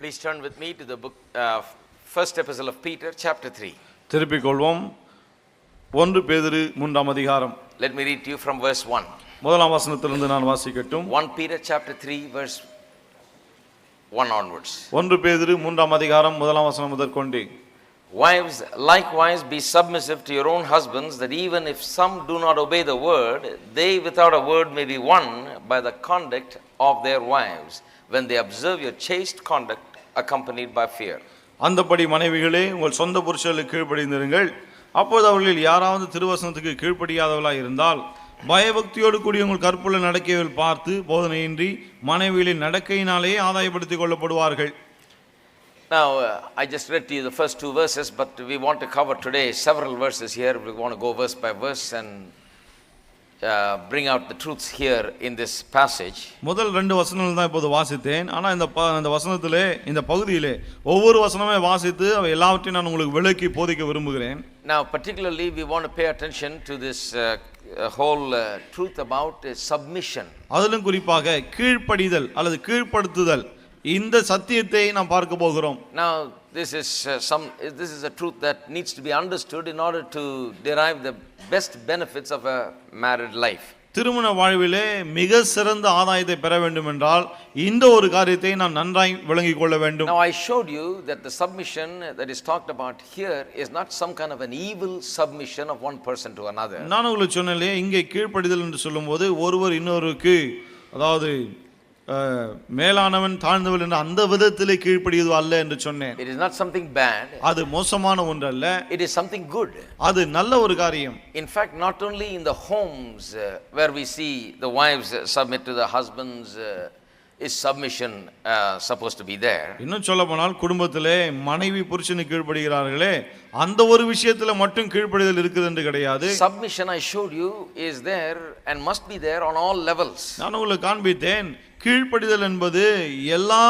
Please turn with me to the book, first epistle of Peter, chapter 3. திருப்பிக் கொள்வோம். 1 பேதுரு 3ஆம் அதிகாரம். Let me read to you from verse 1. முதலாம் வசனத்திலிருந்து நான் வாசிக்கட்டும். 1 Peter chapter 3 verse 1 onwards. 1 பேதுரு 3ஆம் அதிகாரம் முதலாம் வசனம் முதற்கொண்டு. Wives, likewise be submissive to your own husbands, that even if some do not obey the word, they without a word may be won by the conduct of their wives, when they observe your chaste conduct accompanied by fear. அந்தபடி மனைவிகளே உங்கள் சொந்த புருஷர்களுக்கு கீழ்ப்படிந்திருங்கள். அப்போது அவர்களில் யாராவது திருவசனத்துக்கு கீழ்ப்படியாதவர்களாய் இருந்தால் பயபக்தியோடு கூடிய உங்கள் கற்புள்ள நடக்கைகள் பார்த்து போதனையின்றி மனைவிகளின் நடக்கையினாலேயே ஆதாயப்படுத்திக் கொள்ளப்படுவார்கள். Now, I just read to you the first two verses, but we want to cover today several verses here. We want to go verse by verse and bring out the truths here in this passage. முதல் 2 வசனங்கள் தான் இப்போது வாசித்தேன். ஆனா இந்த வசனத்திலே இந்த பகுதியிலே ஒவ்வொரு வசனமே வாசித்து அவை எல்லாவற்றையும் நான் உங்களுக்கு விளக்கி போதிக்க விரும்புகிறேன். Now, particularly we want to pay attention to this whole truth about submission. அதிலும் குறிப்பாக கீழ்ப்படிதல் அல்லது கீழ்ப்படுத்துதல் இந்த சத்தியத்தை நாம் பார்க்க போகிறோம். Now, this is a truth that needs to be understood in order to derive the best benefits of a married life. திருமண வாழ்விலே மிக சிறந்த ஆதாயத்தை பெற வேண்டும் என்றால் இந்த ஒரு காரியத்தை நாம் நன்றாய் விளங்கிக் கொள்ள வேண்டும். Now, I showed you that the submission that is talked about here is not some kind of an evil submission of one person to another. நான் உங்களுக்கு சொன்னேனே, இங்கே கீழ்ப்படிதல் என்று சொல்லும்போது ஒருவர் இன்னொருக்கு, அதாவது மேலானவன் தாழ்ந்தவன் என்ற அந்த விதத்திலே கீழ்ப்படியது அல்ல என்று சொன்னேன். It is not something bad. அது மோசமான ஒன்று அல்ல. It is something good. அது நல்ல ஒரு காரியம். In fact, not only in the homes where we see the wives submit to the husbands, is submission supposed to be there. இன்னும் சொல்ல போனால் குடும்பத்திலே மனைவி புருஷனுக்கு கீழ்ப்படுகிறார்களே, அந்த ஒரு விஷயத்துல மட்டும் கீழ்ப்படிதல் இருக்குது என்று கிடையாது. Submission, I showed you, is there and must be there on all levels. நான் உங்களுக்கு காண்பித்தேன் கீழ்ப்படிதல் என்பது எல்லா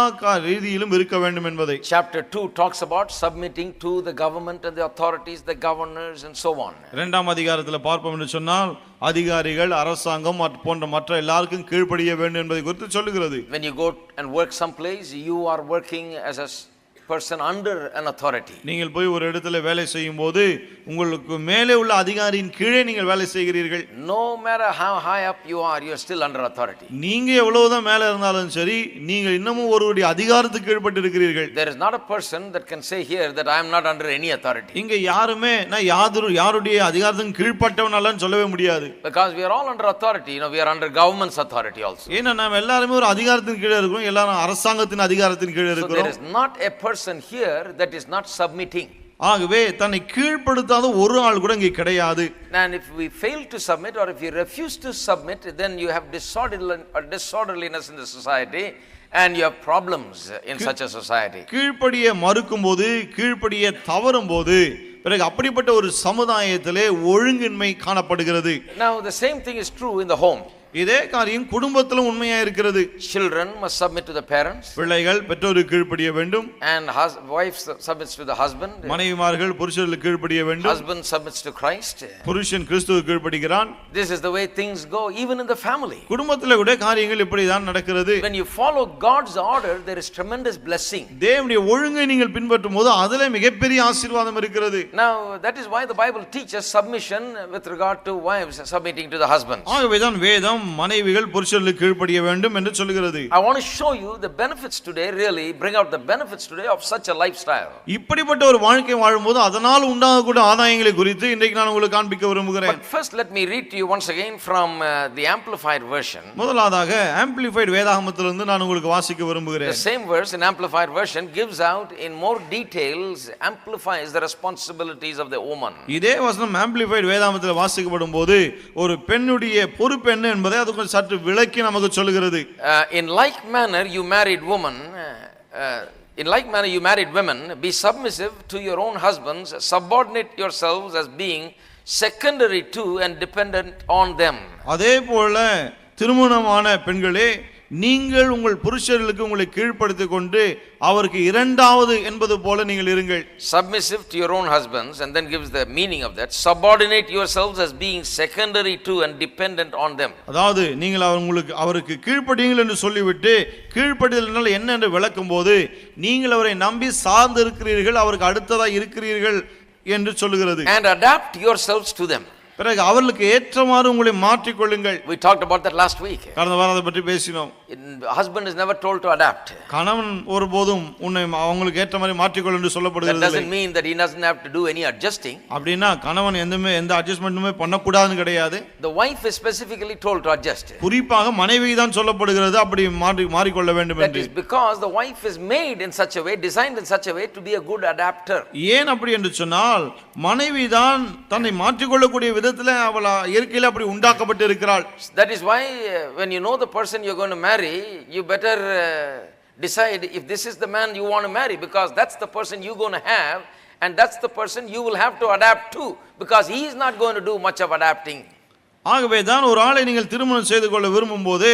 ரீதியிலும் இருக்க வேண்டும் என்பதை. Chapter 2 talks about submitting to the government and the authorities, the governors and so on. 2ஆம் அதிகாரத்தில் பார்ப்போம் என்று சொன்னால் அதிகாரிகள், அரசாங்கம் போன்ற மற்ற எல்லாருக்கும் கீழ்ப்படிய வேண்டும் என்பதை குறித்து சொல்லுகிறது. When you go and work someplace, you are working as a person under an authority. நீங்கள் போய் ஒரு இடத்துல வேலை செய்யும் போது உங்களுக்கு மேலே உள்ள அதிகாரியின் கீழே நீங்கள் வேலை செய்கிறீர்கள். No matter how high up you are still under authority. நீங்க எவ்வளவுதான் மேலே இருந்தாலும் சரி, நீங்கள் இன்னமும் ஒருவருடைய அதிகாரத்துக்கு கீழ்ப்பட்டு இருக்கிறீர்கள். There is not a person that can say here that I am not under any authority. இங்க யாருமே நான் யாருடைய அதிகாரத்துக்கு கீழ்ப்பட்டவன் அல்லன்னு சொல்லவே முடியாது. Because we are all under authority, we are under government's authority also. ஏன்னா நாம் எல்லாரும் ஒரு அதிகாரத்தின் கீழே இருக்கிறோம், எல்லாரும் அரசாங்கத்தின் அதிகாரத்தின் கீழே இருக்கிறோம். So there is not a person here that is not submitting. ஆகவே தன்னை கீழ்ப்படுத்தாத ஒரு ஆள் கூட இங்கே கிடையாது. And if we fail to submit or if you refuse to submit, then you have disorderliness in the society and you have problems in such a society. கீழ்ப்படிய மறுக்கும்போது, கீழ்ப்படிய தவறும்போது பிறகு அப்படிப்பட்ட ஒரு சமுதாயத்திலே ஒழுங்கின்மை காணப்படுகிறது. Now the same thing is true in the home. இதே காரியம் குடும்பத்திலும் உண்மையா இருக்கிறது. Children must submit to the parents. பிள்ளைகள் பெற்றோருக்கு கீழ்ப்படிய வேண்டும். And wife submits to the husband. மனைவிமார்கள் புருஷருக்கு கீழ்ப்படிய வேண்டும். Husband submits to Christ. புருஷன் கிறிஸ்துவுக்கு கீழ்ப்படிகிறான். This is the way things go even in the family. குடும்பத்திலே கூட காரியங்கள் இப்படி தான் நடக்கிறது. When you follow God's order, there is tremendous blessing. தேவனுடைய ஒழுங்கை நீங்கள் பின்பற்றும்போது அதிலே மிகப்பெரிய ஆசீர்வாதம் இருக்கிறது. Now that is why the Bible teaches submission with regard to wives submitting to the husbands. ஆகவே தான் வேதம் மனைவிகள் புருஷர்களுக்கு கீழ்ப்படிய வேண்டும் என்று சொல்கிறது. I want to show you the benefits today, really bring out the benefits today of such a lifestyle. இப்படிப்பட்ட ஒரு வாழ்க்கை வாழும்போது அதனால் உண்டாகக்கூடிய ஆதாயங்களை குறித்து இன்றைக்கு நான் உங்களுக்கு காண்பிக்க விரும்புகிறேன். But first let me read to you once again from the amplified version. முதலாவதாக ஆம்பிளிஃபைட் வேதாகமத்திலிருந்து நான் உங்களுக்கு வாசிக்க விரும்புகிறேன். The same verse in amplified version gives out in more details, amplifies the responsibilities of the woman. இதே வசனம் amplified வேதாகமத்தில் வாசிக்கப்படும்போது ஒரு பெண்ணுடைய பொறுப்பு என்ன என்பதை அதுக்கு சற்று விளக்கி நமக்கு சொல்கிறது. In like manner you married women, be submissive to your own husbands, subordinate yourselves as being secondary to and dependent on them. அதே போல திருமணமான பெண்களே நீங்கள் உங்கள் புருஷர்களுக்கு உங்களை கீழ்ப்படுத்திக் கொண்டு அவருக்கு இரண்டாவது என்பது போல நீங்கள் இருங்கள். Submissive to your own husbands, and then gives the meaning of that. Subordinate yourselves as being secondary to and dependent on them. அதாவது நீங்கள் அவருக்கு கீழ்ப்படியுங்கள் என்று சொல்லிவிட்டு கீழ்ப்படிதல் என்றால் என்ன என்று விளக்கும் போது நீங்கள் அவரை நம்பி சார்ந்து இருக்கிறீர்கள், அவருக்கு அடுத்ததா இருக்கிறீர்கள் என்று சொல்லுகிறது. And adapt yourselves to them. பிறகு அவர்களுக்கு ஏற்றமாறு உங்களை மாற்றிக் கொள்ளுங்கள். We talked about that last week. கடந்த வாரம் அதை பற்றி பேசினோம். Husband is never told to adapt. கணவன் ஒருபோதும் உன்னை அவங்களுக்கு ஏற்ற மாதிரி மாற்றிக்கொள் என்று சொல்லப்படுகிறது. That doesn't mean that he doesn't have to do any adjusting. அப்படினா கணவன் எந்த அட்ஜஸ்ட்மென்ட்டுமே பண்ணக்கூடாதுன்னு கிடையாது. The wife is specifically told to adjust. குறிப்பாக மனைவி தான் சொல்லப்படுகிறது அப்படி மாறிக்கொள்ள வேண்டும் என்று. That is because the wife is made in such a way, designed in such a way to be a good adapter. ஏன் அப்படி என்று சொன்னால் மனைவி தான் தன்னை மாற்றிக்கொள்ளக்கூடிய விதத்தில் அவள் இயற்கையில் அப்படி உண்டாக்கப்பட்டு இருக்கிறாள். That is why when you know the person you're going to marry, you better decide if this is the man you want to marry, because that's the person you're going to have, and that's the person you will have to adapt to, because he is not going to do much of adapting. ஆகவே தான் ஒரு ஆளை நீங்கள் திருமணம் செய்து கொள்ள விரும்பும்போது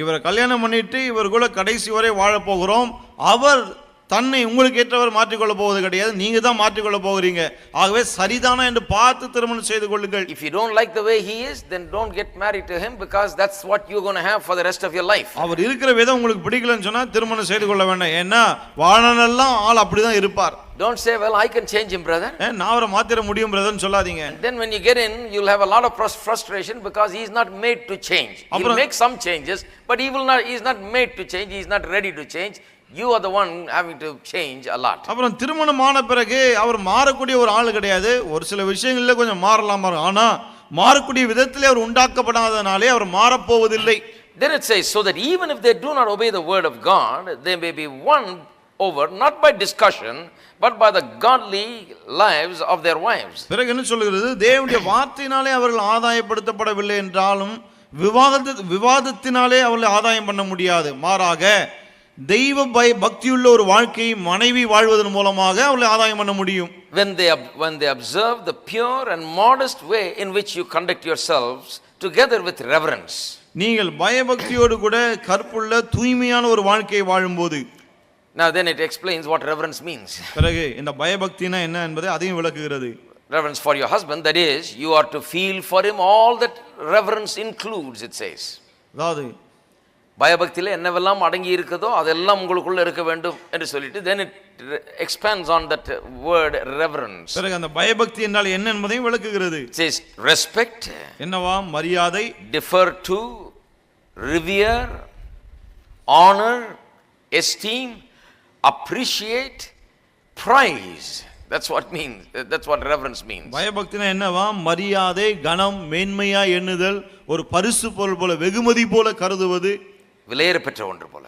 இவரை கல்யாணம் பண்ணிட்டு இவருக்குள்ள கடைசி வரை வாழ போகிறோம், அவர் தன்னை உங்களுக்கு ஏற்றவர் மாற்றிக்கொள்ள போவது கிடையாது, நீங்க தான் மாற்றிக்கொள்ள போகிறீங்க. ஆகவே சரிதானா என்று பார்த்து திருமணம் செய்து கொள்ளுங்கள். If you don't like the way he is, then don't get married to him, because that's what you're going to have for the rest of your life. அவர் இருக்கிற விதம் உங்களுக்கு பிடிக்கலன்னு சொன்னா திருமணம் செய்து கொள்ள வேண்டாம். ஏன்னா வாழ்நாளெல்லாம் ஆள் அப்படிதான் இருப்பார். Don't say, well, I can change him, brother. நான் அவரை மாத்திர முடியும் பிரதர்னு சொல்லாதீங்க. Then when you get in, you'll have a lot of frustration, because he is not made to change. He'll make some changes, but he is not made to change. He is not ready to change. You are the one having to change a lot. அப்புறம் திருமணமான பிறகு அவர் மாறக்கூடிய ஒரு ஆள் கிடையாது. ஒரு சில விஷயங்கள்ல கொஞ்சம் மாறலாம், ஆனா மாறக்கூடிய விதத்திலே அவர் உண்டாக்கப்படாதனாலே அவர் மாறப்போவதில்லை. Then it says, so that even if they do not obey the word of God, they may be won over not by discussion but by the godly lives of their wives. பிறகு என்ன சொல்கிறது? தேவனுடைய வார்த்தையினாலே அவர்கள் ஆதாயப்படுத்தப்படவில்லை என்றாலும் விவாதத்தினாலே அவர்களை ஆதாயம் பண்ண முடியாது. மாறாக தெய்வ பக்தியுள்ள ஒரு வாழ்க்கையை மனைவி வாழ்வதன் மூலமாக அவர்களை ஆதாயம் பண்ண முடியும். When they observe the pure and modest way in which you conduct yourselves together with reverence. நீங்கள் பயபக்தியோடு கூட கற்புள்ள தூய்மையான ஒரு வாழ்க்கையை வாழும்போது. Now then it explains what reverence means. பிறகு இந்த பயபக்தினா என்ன என்பதை அதையும் விளக்குகிறது. Reverence for your husband, that is, you are to feel for him all that reverence includes, it says. அதாவது பயபக்தியில என்னவெல்லாம் அடங்கி இருக்குதோ அதெல்லாம் உங்களுக்குள்ள இருக்க வேண்டும் என்று சொல்லிட்டு then it expands on that word reverence. பிறகு அந்த பயபக்தி என்றால் என்ன என்பதையும் விளக்குகிறது. It says respect, என்னவா? மரியாதை, defer to, revere, honor, esteem, appreciate, prize. That's what means. That's what reverence means. பயபக்தினா என்னவா? மரியாதை, கனம், மேன்மையா எண்ணுதல், ஒரு பரிசு பொருள் போல வெகுமதி போல கருதுவது, விலையேற பெற்ற ஒன்று போல.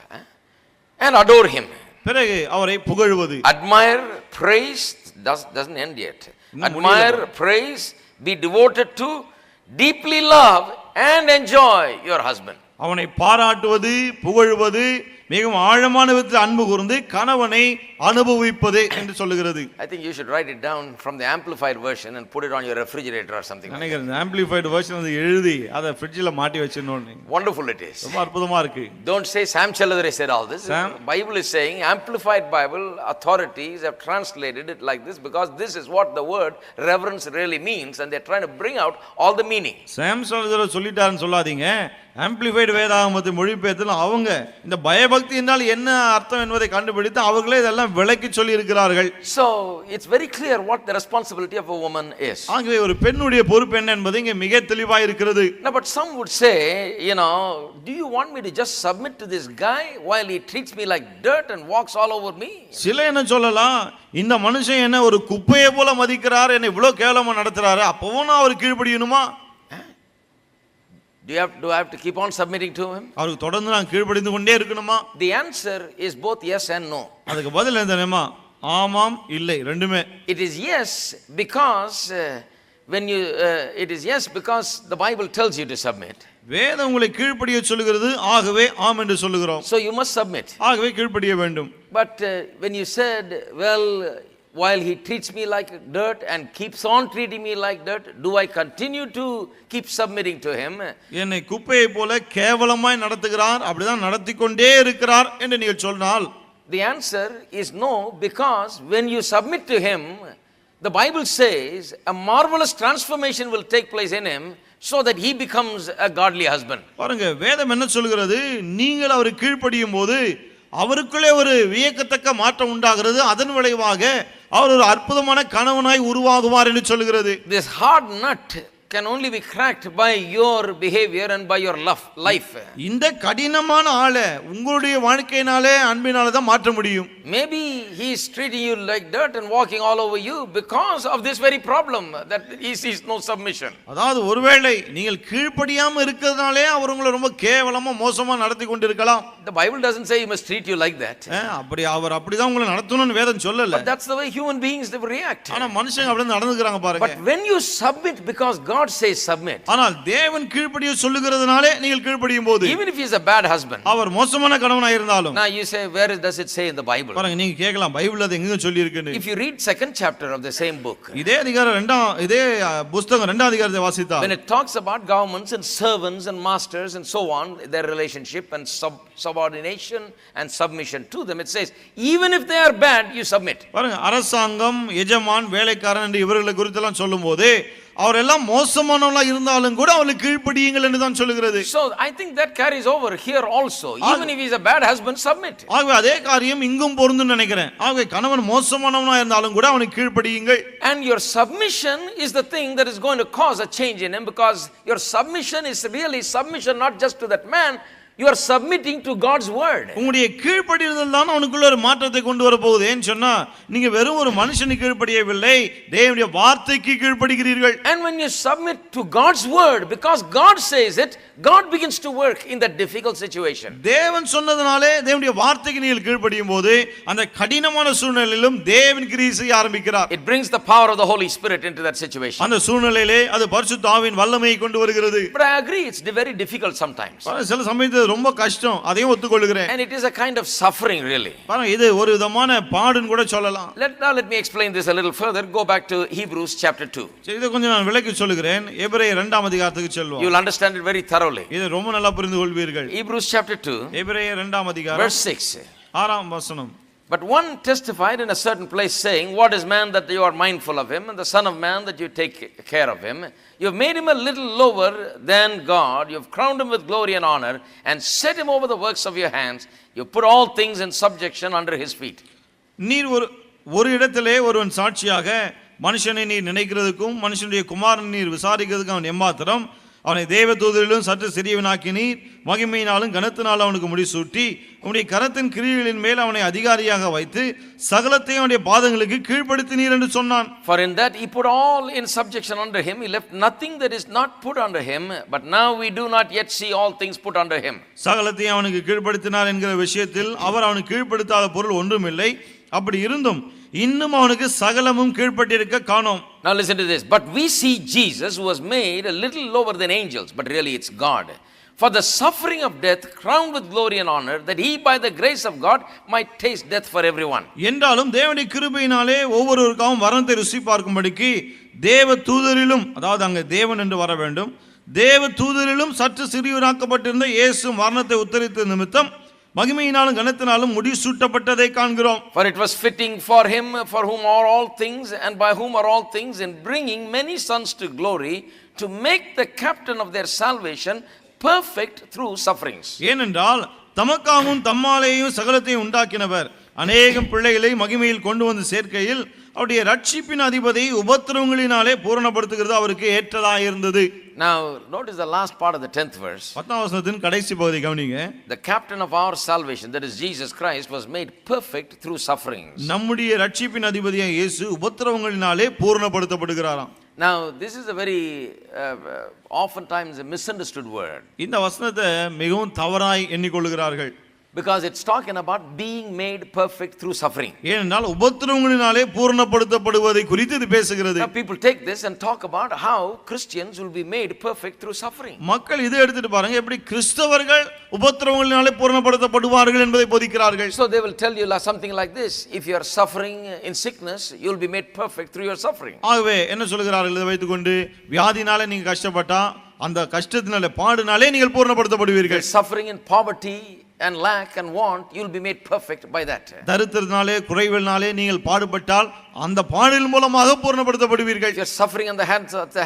And adore him. பிறகு அவரை புகழ்வது. Admire, praise, doesn't end yet. Admire, praise, be devoted to, deeply love and enjoy your husband. அவனை பாராட்டுவது, புகழ்வது, மிகவும் ஆழமான விதத்தில் அன்பு கூர்ந்து கணவனை அனுபவிப்பது என்று சொல்லுகிறது. I think you should write it down from the amplified version and put it on your refrigerator or something. நினைக்கிறேன் amplified version வந்து எழுதி அதை ஃப்ரிட்ஜ்ல மாட்டி வச்சிரணும். Wonderful it is. ரொம்ப அற்புதமா இருக்கு. Don't say Sam Chelladare said all this. Bible is saying, amplified Bible authorities have translated it like this because this is what the word reverence really means, and they're trying to bring out all the meaning. Sam Chelladare சொல்லிட்டாருன்னு சொல்லாதீங்க. Amplified வேதாகமத்தை மொழிபெயர்த்தல அவங்க இந்த பயபக்தி என்றால் என்ன அர்த்தம் என்பதை கண்டுபிடித்து அவர்களே இதெல்லாம் விளக்கி சொல்லி இருக்கிறார்கள். So it's very clear what the responsibility of a woman is. ஆகவே ஒரு பெண்ணுடைய பொறுப்பு என்ன என்பது இங்கே மிக தெளிவாக இருக்கிறது. Now but some would say, you know, do you want me to just submit to this guy while he treats me like dirt and walks all over me? சில என்ன சொல்லலாம், இந்த மனுஷன் என்ன ஒரு குப்பையை போல மதிக்கிறார், என்ன இவ்வளவு கேவலமா நடத்துறாரு, அப்பவும் நான் அவர் கீழ்ப்படியணுமா? Do I have to keep on submitting to him? அவருக்கு தொடர்ந்து நான் கீழ்ப்படிந்து கொண்டே இருக்கணுமா? The answer is both yes and no. அதுக்கு பதில் என்ன தெரியுமா? ஆமாம் இல்லை ரெண்டுமே. It is yes because it is yes because the Bible tells you to submit. வேதம் உங்களை கீழ்ப்படிய சொல்லுகிறது, ஆகவே ஆம் என்று சொல்லுகிறோம். So you must submit. ஆகவே கீழ்ப்படிய வேண்டும். But when you said, well, while he treats me like dirt and keeps on treating me like dirt, do I continue to keep submitting to him? என்னை குப்பையை போல கேவலமாய் நடத்துகிறார், அப்படிதான் நடத்தி கொண்டே இருக்கிறார் என்று நீங்கள் சொன்னால், The answer is no, because when you submit to him, the Bible says a marvelous transformation will take place in him so that he becomes a godly husband. பாருங்க, வேதம் என்ன சொல்கிறது, நீங்கள் அவருக்கு கீழ்ப்படியும் போது அவருக்குள்ளே ஒரு வியக்கத்தக்க மாற்றம் உண்டாகிறது, அதன் விளைவாக அவர் ஒரு அற்புதமான கணவனாய் உருவாகுவார் என்று சொல்கிறது. This hard nut can only be cracked by your behavior and by your life. இந்த கடினமான ஆளை உங்களுடைய வாழ்க்கையினாலே அன்பினால தான் மாற்ற முடியும். Maybe he is treating you like dirt and walking all over you because of this very problem that he sees no submission. அதாவது ஒருவேளை நீங்கள் கீழ்ப்படியாம இருக்கிறதுனாலே அவர் உங்களை ரொம்ப கேவலமா மோசமா நடத்தி கொண்டிருக்கலாம். The Bible doesn't say he must treat you like that. அப்படி அவர் அப்படிதான் உங்களை நடத்தணும்னு வேதம் சொல்லல. But that's the way human beings they react. ஆனா மனுஷங்க அப்படி நடந்துக்கறாங்க பாருங்க. But when you submit because God says submit. ஆனால் தேவன் கீழ்ப்படிய சொல்லுகிறதுனாலே நீங்கள் கீழ்ப்படியும் போது, even if he is a bad husband, அவர் மோசமான கணவனாய் இருந்தாலும், now you say where does it say in the Bible? பாருங்க, நீங்க கேட்கலாம் பைபிள்ல அது எங்க சொல்லி இருக்குன்னு. If you read second chapter of the same book, இதே அதிகாரம் இதே புத்தகம் 2ஆம் அதிகாரத்தை வாசித்தா, when it talks about governments and servants and masters and so on, their relationship and subordination and submission to them, it says even if they are bad you submit. பாருங்க, அரசாங்கம், எஜமான், வேலைக்காரன் என்று இவர்களை குறித்து எல்லாம் சொல்லும்போது அவரெல்லாம் மோசமானவங்களா இருந்தாலும் கூட அவளுக்கு கீழ்ப்படியுங்கள் என்று தான் சொல்லுகிறது. So I think that carries over here also. Even if he is a bad husband, submit. ஆகவே அதே காரியம் இங்கும் பொருந்தும்னு நினைக்கிறேன். ஆகவே கணவன் மோசமானவனா இருந்தாலும் கூட அவனுக்கு கீழ்ப்படியுங்கள். And your submission is the thing that is going to cause a change in him, because your submission is really submission not just to that man, you are submitting to God's word. உங்களுடைய கீழ்ப்படிதல் தான் அவனுக்குள்ள ஒரு மாற்றத்தை கொண்டு வர போகுது. ஏன்னு சொன்னா, நீங்க வெறும் ஒரு மனுஷனுக்கு கீழ்ப்படியவில்லை, தேவனுடைய வார்த்தைக்கு கீழ்ப்படிகிறீர்கள். And when you submit to God's word, because God says it, God begins to work in that difficult situation. தேவன் சொன்னதனாலே தேவனுடைய வார்த்தைக்கு நீங்கள் கீழ்ப்படியும் போது அந்த கடினமான சூழ்நிலையிலும் தேவன் கிரியை செய்ய ஆரம்பிக்கிறார். It brings the power of the Holy Spirit into that situation. அந்த சூழ்நிலையிலே அது பரிசுத்த ஆவியின் வல்லமையை கொண்டு வருகிறது. But I agree, it's very difficult sometimes. சில சமயத்துல ரொம்ப கஷ்டம், அதையும் ஒத்துக்கொள்கிறேன். And it is a kind of suffering really. பாருங்க, இது ஒரு விதமான பாடுன்னு கூட சொல்லலாம். Let me explain this a little further. Go back to Hebrews chapter 2. இதை கொஞ்சம் நான் விளக்கி சொல்லுகிறேன். எபிரேயர் 2ஆம் அதிகாரத்துக்கு செல்வோம். You will understand it very thoroughly. இது ரொம்ப நல்லா புரிந்து கொள்வீர்கள். Hebrews chapter 2, எபிரேயர் 2ஆம் அதிகாரம் verse 6. 6ஆம் வசனம். But one testified in a certain place, saying, what is man that you are mindful of him, and the son of man that you take care of him? You have made him a little lower than God. You have crowned him with glory and honor, and set him over the works of your hands. You put all things in subjection under his feet. நீர் ஒரு இடத்திலே ஒருவன் சாட்சியாக, மனுஷனை நீர் நினைக்கிறதுக்கும் மனுஷனுடைய குமாரன் நீர் விசாரிக்கிறதுக்கும் அவன் எம்மாத்திரம், அவனை தேவதூதரிலும் சற்று சிறியவனாக்கினீர், மகிமையினாலும் கனத்தினாலும் அவனுக்கு முடிசூட்டி உம்முடைய கரத்தின் கிரியைகளின் மேல் அவனை அதிகாரியாக வைத்து சகலத்தையும் அவனுடைய பாதங்களுக்கு கீழ்ப்படுத்தினீர் என்று சொன்னான். For in that he put all in subjection under him, he left nothing that is not put under him, but now we do not yet see all things put under him. சகலத்தையும் அவனுக்கு கீழ்ப்படுத்தினார் என்கிற விஷயத்தில் அவர் அவனுக்கு கீழ்ப்படுத்தாத பொருள் ஒன்றுமில்லை. அப்படி இருந்தும் இன்னும் அவனுக்கு சகலமும் கீழ்ப்பட்டிருக்க காணோம். Now listen to this. But we see Jesus, who was made a little lower than angels, but really it's God, for the suffering of death, crowned with glory and honor, that he by the grace of God might taste death for everyone. என்றாலும் தேவனுடைய கிருபையினாலே ஒவ்வொருவருக்காகவும் மரணத்தை ருசி பார்க்கும்படிக்கு தேவ தூதரிலும், அதாவது அங்கே தேவன் என்று வர வேண்டும், தேவ தூதரிலும் சற்று சிறியவராக்கப்பட்டிருந்த இயேசு மரணத்தை உத்தரித்த நிமித்தம் மகிமையினாலும் கனத்தினாலும் முடிசூட்டப்பட்டதை காண்கிறோம். For it was fitting for him, for whom are all things and by whom are all things, in bringing many sons to glory, to make the captain of their salvation perfect through sufferings. ஏனென்றால் தமக்காகவும் தம்மாலேயும் சகலத்தையும் உண்டாக்கினவர் அநேகம் பிள்ளைகளை மகிமையில் கொண்டு வந்து சேர்க்கையில் அவருடைய ரட்சிப்பின் அதிபதி உபத்திரவங்களினாலே பூரணப்படுத்துகிறது அவருக்கு ஏற்றதாக இருந்தது. Now notice the last part of the 10th verse. 10ஆம் வசனத்தின் கடைசி பகுதி கவனிங்க. The captain of our salvation, that is Jesus Christ, was made perfect through sufferings. நம்முடைய ரட்சிப்பின் அதிபதியாகிய இயேசு உபத்திரவங்களினாலே பூரணப்படுத்தப்படுகிறாராம். Now this is a very oftentimes a misunderstood word. இந்த வசனத்தை மிகவும் தவறாய் எண்ணிக்கொள்கிறார்கள். Because it's talking about being made perfect through suffering. ஏனென்றால் உபத்திரவங்களினாலே பூரணப்படுத்தப்படுவதை குறித்து இது பேசுகிறது. Now people take this and talk about how Christians will be made perfect through suffering. மக்கள் இதை எடுத்துட்டு பாருங்க எப்படி கிறிஸ்தவர்கள் உபத்திரவங்களினாலே பூரணப்படுத்தப்படுவார்கள் என்பதை போதிக்கிறார்கள். So they will tell you something like this: if you are suffering in sickness, you will be made perfect through your suffering. ஆகவே என்ன சொல்கிறார்கள் இதை வைத்துக்கொண்டு வியாதினாலே நீங்க கஷ்டப்பட்டா அந்த கஷ்டத்தினாலே பாடுனாலே நீங்கள் பூரணப்படுத்தப்படுவீர்கள். Suffering in poverty and lack and want, you will be made perfect by that. தரித்திரத்தினாலே குறைவினாலே நீங்கள் பாடுபட்டால் அந்த பாடல் மூலமாக பூரணப்படுத்தப்படுவீர்கள். If you are suffering on the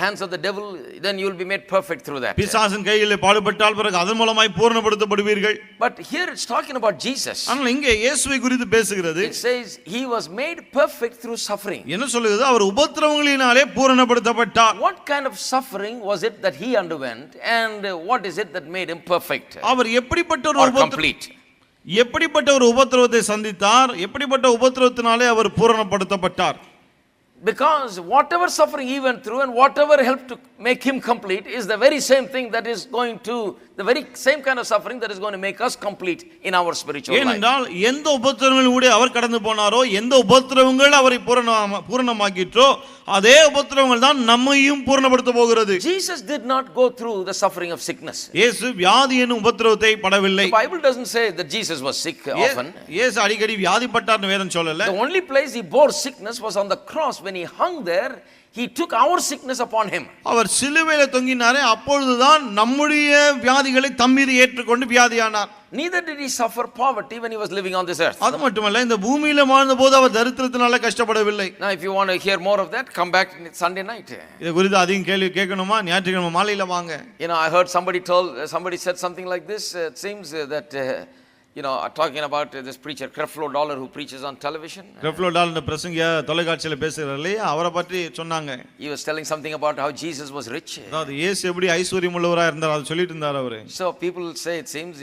hands of the devil, then you will be made perfect through that. பிசாசின் கையிலே பாடுபட்டால் பிறகு அதன் மூலமாய் பூரணப்படுத்தப்படுவீர்கள். But here it's talking about Jesus. ஆனால் இங்கே இயேசுவை குறித்து பேசுகிறது. It says he was made perfect through suffering. என்ன சொல்லுகிறது? அவர் உபத்திரவங்களினாலே பூரணப்படுத்தப்பட்டார். What kind of suffering was it that he underwent, and what is it that made him perfect? அவர் எப்படிப்பட்ட ஒரு எப்படிப்பட்ட ஒரு உபத்திரவத்தை சந்தித்தார்? எப்படிப்பட்ட உபத்திரவத்தினாலே அவர் பூரணப்படுத்தப்பட்டார்? Because whatever suffering he went through and whatever helped to make him complete is the very same thing that is going to, the very same kind of suffering that is going to make us complete in our spiritual life. ஏனென்றால் எந்த உபத்திரவங்களிலூടെ அவர் கடந்து போனாரோ, எந்த உபத்திரவங்கள் அவரை பூரணமாக்கிற்றோ அதே உபத்திரவங்கள் தான் நம்மையும் பூரணப்படுத்த போகிறது. Jesus did not go through the suffering of sickness. இயேசு வியாதி என்னும் உபத்திரவத்தை படவில்லை. The Bible doesn't say that Jesus was sick often. இயேசு அடிக்கடி வியாதிப்பட்டார்னு வேதம் சொல்லல. The only place he bore sickness was on the cross. When he hung there, he took our sickness upon him. அவர் சிலுவையிலே தொங்கினாரே, அப்பொழுதுதான் நம்முடைய வியாதிகளை தம்மீது ஏற்றுக்கொண்டு வியாதியானார். Neither did he suffer poverty when he was living on this earth. அது மட்டுமல்ல, இந்த பூமியில வாழ்ந்தபோது அவர் தரித்திரத்தினால கஷ்டப்படவில்லை. Now if you want to hear more of that, come back Sunday night. இது குறித்து அதிகம் கேள்வி கேட்கணுமா? ஞாயிற்றுக்கிழமை மாலையில வாங்க. You know, I heard somebody said something like this. It seems that talking about this preacher Creflo Dollar who preaches on television. Creflo Dollar பிரசங்கியா தொலைக்காட்சியில பேசுறார் இல்லையா, அவரை பற்றி சொன்னாங்க. He was telling something about how Jesus was rich. அதாவது இயேசு எப்படி ஐஸ்வரியம் உள்ளவரா இருந்தார் அது சொல்லிட்டு இருந்தார் அவரு. So people say, it seems,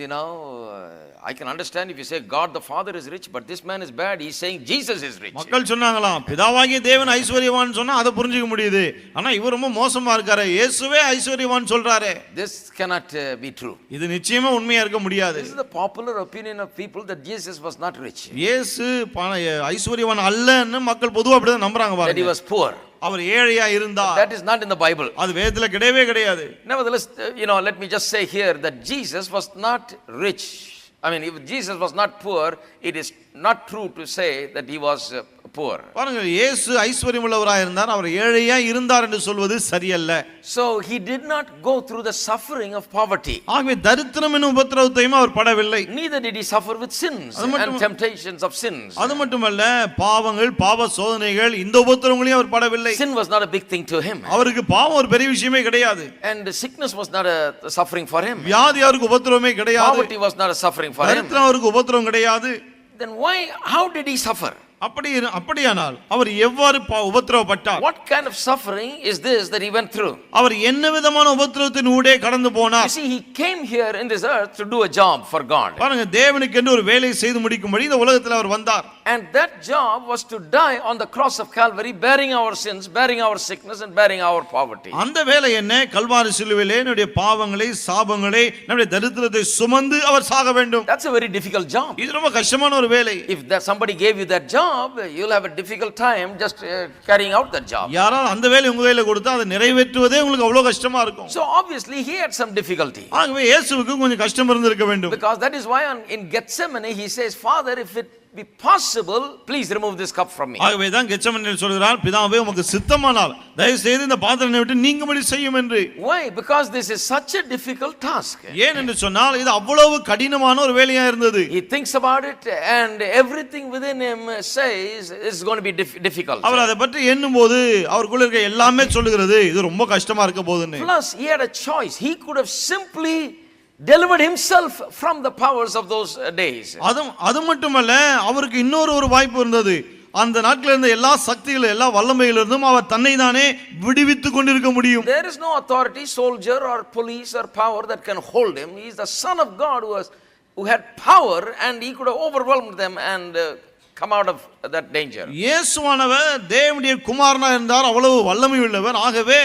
I can understand if you say God the Father is rich, but this man is bad. He's saying Jesus is rich. மக்கள் சொன்னாங்களாம், பிதாவாகிய தேவன் ஐஸ்வரியவான் சொன்னா அதை புரிஞ்சுக்க முடியுது. ஆனா இவர் ரொம்ப மோசமா இருக்காரு, இயேசுவே ஐஸ்வரியவான் சொல்றாரே. This cannot be true. இது நிச்சயமா உண்மையா இருக்க முடியாது. This is the popular opinion of people that Jesus was not rich. இயேசு ஐஸ்வரியவான் அல்லன்னு மக்கள் பொதுவா அப்படிதான் நம்புறாங்க பாருங்க. That he was poor. அவர் ஏழையா இருந்தார். That is not in the Bible. அது வேதத்துல கிடையவே கிடையாது. Nevertheless, let me just say here that Jesus was not rich. I mean, if Jesus was not poor, it is not true to say that he was poor. பாருங்க, இயேசு ஐஸ்வரியம் உள்ளவராய் இருந்தார், அவர் ஏழையா இருந்தார் என்று சொல்வது சரியல்ல. So he did not go through the suffering of poverty. ஆகவே தரித்திரம் என்னும் உபத்திரவத்தையும் அவர் படவில்லை. Neither did he suffer with sins and temptations of sins. அது மட்டுமல்ல, பாவங்கள் பாவ சோதனைகள் இந்த உபத்திரவங்களையும் அவர் படவில்லை. Sin was not a big thing to him. அவருக்கு பாவம் ஒரு பெரிய விஷயமே கிடையாது. And sickness was not a suffering for him. வியாதி அவருக்கு உபத்திரவமே கிடையாது. Poverty was not a suffering for him. தரித்திரம் அவருக்கு உபத்திரவம் கிடையாது. Then how did he suffer? அப்படியானால் அவர் எவ்வாறு உபத்திரவப்பட்டார்? What kind of suffering is this that he went through? அவர் என்ன விதமான உபத்திரவத்தின் ஊடே கடந்து போனார்? You see, he came here in this earth to do a job for God. பாருங்க, தேவனுக்கு என்று ஒரு வேலை செய்து முடிக்கும்படி இந்த உலகத்தில் அவர் வந்தார். And that job was to die on the cross of Calvary, bearing our sins, bearing our sickness and bearing our poverty. அந்த வேலை என்ன? கல்வாரி சிலுவையிலே நம்முடைய பாவங்களை, சாபங்களை, நம்முடைய தரித்திரத்தை சுமந்து அவர் சாக வேண்டும். That's a very difficult job. இது ரொம்ப கஷ்டமான ஒரு வேலை. If somebody gave you that job, you'll have a difficult time just carrying out that job. யாராவது அந்த வேலை உங்க கையில கொடுத்தா அதை நிறைவேற்றுவதே உங்களுக்கு அவ்வளவு கஷ்டமா இருக்கும். So obviously he had some difficulty. ஆகவே இயேசுவுக்கு கொஞ்சம் கஷ்டம் இருந்திருக்க வேண்டும். Because that is why in Gethsemane he says, Father, if it be possible, please remove this cup from me. ஆகவே தான் கெத்செமனேயில் சொல்கிறார், பிதாவே உமக்கு சித்தமானால் தயவு செய்து இந்த பாத்திரத்தை விட்டு நீங்கும்படி செய்யும் என்று. Why? Because this is such a difficult task. ஏன் என்று சொன்னால் இது அவ்வளவு கடினமான ஒரு வேலையா இருந்தது. He thinks about it and everything within him says it's going to be difficult. அவர் அதை பற்றி எண்ணும்போது அவருக்குள்ள இருக்க எல்லாமே சொல்லுகிறது இது ரொம்ப கஷ்டமா இருக்க போகுதுன்னு. Plus he had a choice. He could have simply delivered himself from the powers of those days. அது மட்டுமல்ல, அவருக்கு இன்னொரு வாய்ப்பு இருந்தது. அந்த நாட்களில் இருந்த எல்லா சக்திகளும் எல்லா வல்லமையிலிருந்தும் அவர் தன்னை தானே விடுவித்துக் கொண்டிருக்க முடியும். There is no authority, soldier or police or power that can hold him. He is the Son of God who had power and he could have overwhelmed them and come out of that danger. இயேசுவானவர் தேவனுடைய குமாரனா இருந்தார், அவ்வளவு வல்லமை உள்ளவர். ஆகவே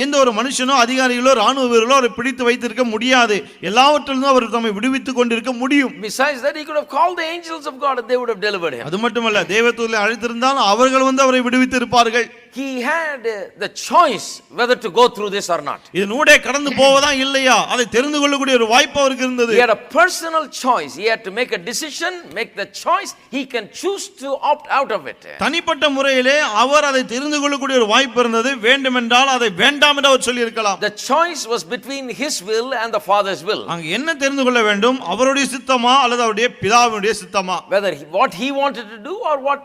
எந்த ஒரு மனுஷனோ அதிகாரிகளோ ராணுவ வீரர்களோ அவரை பிடித்து வைத்திருக்க முடியாது. எல்லாவற்றிலிருந்தும் அவர் தம்மை விடுவித்துக் கொண்டிருக்க முடியும். Besides that, he could have called the angels of God and they would have delivered him. அது மட்டுமல்ல, தேவதூதரை அழைத்திருந்தால் அவர்கள் வந்து அவரை விடுவித்து இருப்பார்கள். He had the choice whether to go through this or not. இதனூடே கடந்து போவதா இல்லையா அதை தெரிந்து கொள்ளக்கூடிய ஒரு வாய்ப்பு அவருக்கு இருந்தது. He had a personal choice. He had to make a decision, make the choice. He can choose to opt out of it. தனிப்பட்ட முறையிலே அவர் அதை தெரிந்து கொள்ளக்கூடிய ஒரு வாய்ப்பு இருந்தது. வேண்டுமென்றால் அதை வேண்டாம் என்று அவர் சொல்லி இருக்கலாம். The choice was between his will and the Father's will. அங்க என்ன தெரிந்து கொள்ள வேண்டும்? அவருடைய சித்தமா அல்லது அவருடைய பிதாவினுடைய சித்தமா? Whether what he wanted to do or what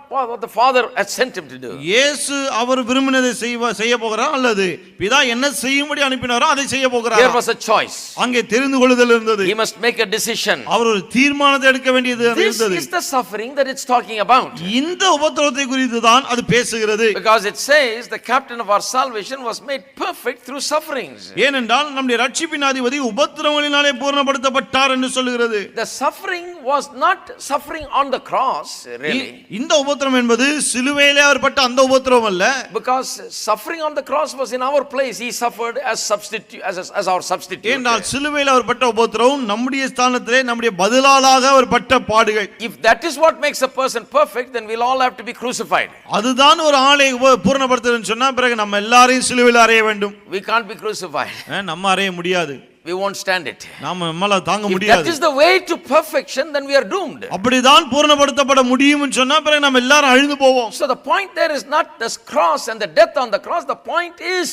the Father had sent him to do. இயேசு அவர் விரும்பினதை செய்ய போகிறார் அல்லது பிதா என்ன செய்யும்படி அனுப்பினாரோ அதை செய்ய போகிறார். There was a choice. அங்கே தெரிந்து கொள்ளுதல் இருந்தது. He must make a decision. அவர் ஒரு தீர்மானத்தை எடுக்க வேண்டியது இருந்தது. This is the suffering that it's talking about. இந்த உபத்திரவத்தை குறித்து தான் அது பேசுகிறது. Because it says the captain of our salvation was made perfect through sufferings. ஏனென்றால் நம்முடைய ரட்சிப்பின் அதிபதி உபத்திரவங்களினாலே பூரணப்படுத்தப்பட்டார் என்று சொல்கிறது. The suffering was not suffering on the cross really. இந்த உபத்திரவம் என்பது சிலுவையிலே அவர் பட்ட அந்த உபத்திரவம் அல்ல. Because suffering on the cross was in our place. He suffered as substitute as our substitute. ஏனென்றால் சிலுவையிலே அவர் பட்ட உபத்திரவம் நம்முடைய ஸ்தானத்திலே நம்முடைய பதிலாளாக அவர் பட்ட பாடுகள். If that is what makes a person perfect, then we'll all have to be crucified. அதுதான் ஒரு ஆளை பூரணப்படுத்துறதுன்னு சொன்னா பிறகு நம்ம எல்லாரையும் சிலுவையில் அறைய வேண்டும். We can't be crucified. நம்ம அறைய முடியாது. We won't stand it. நம்மால தாங்க முடியாது. If that is the way to perfection, then we are doomed. அப்படிதான் பூரணப்படுத்தப்பட முடியும்னு சொன்னா பிறகு நம்ம எல்லாரும் அழிந்து போவோம். So the point there is not the cross and the death on the cross. The point is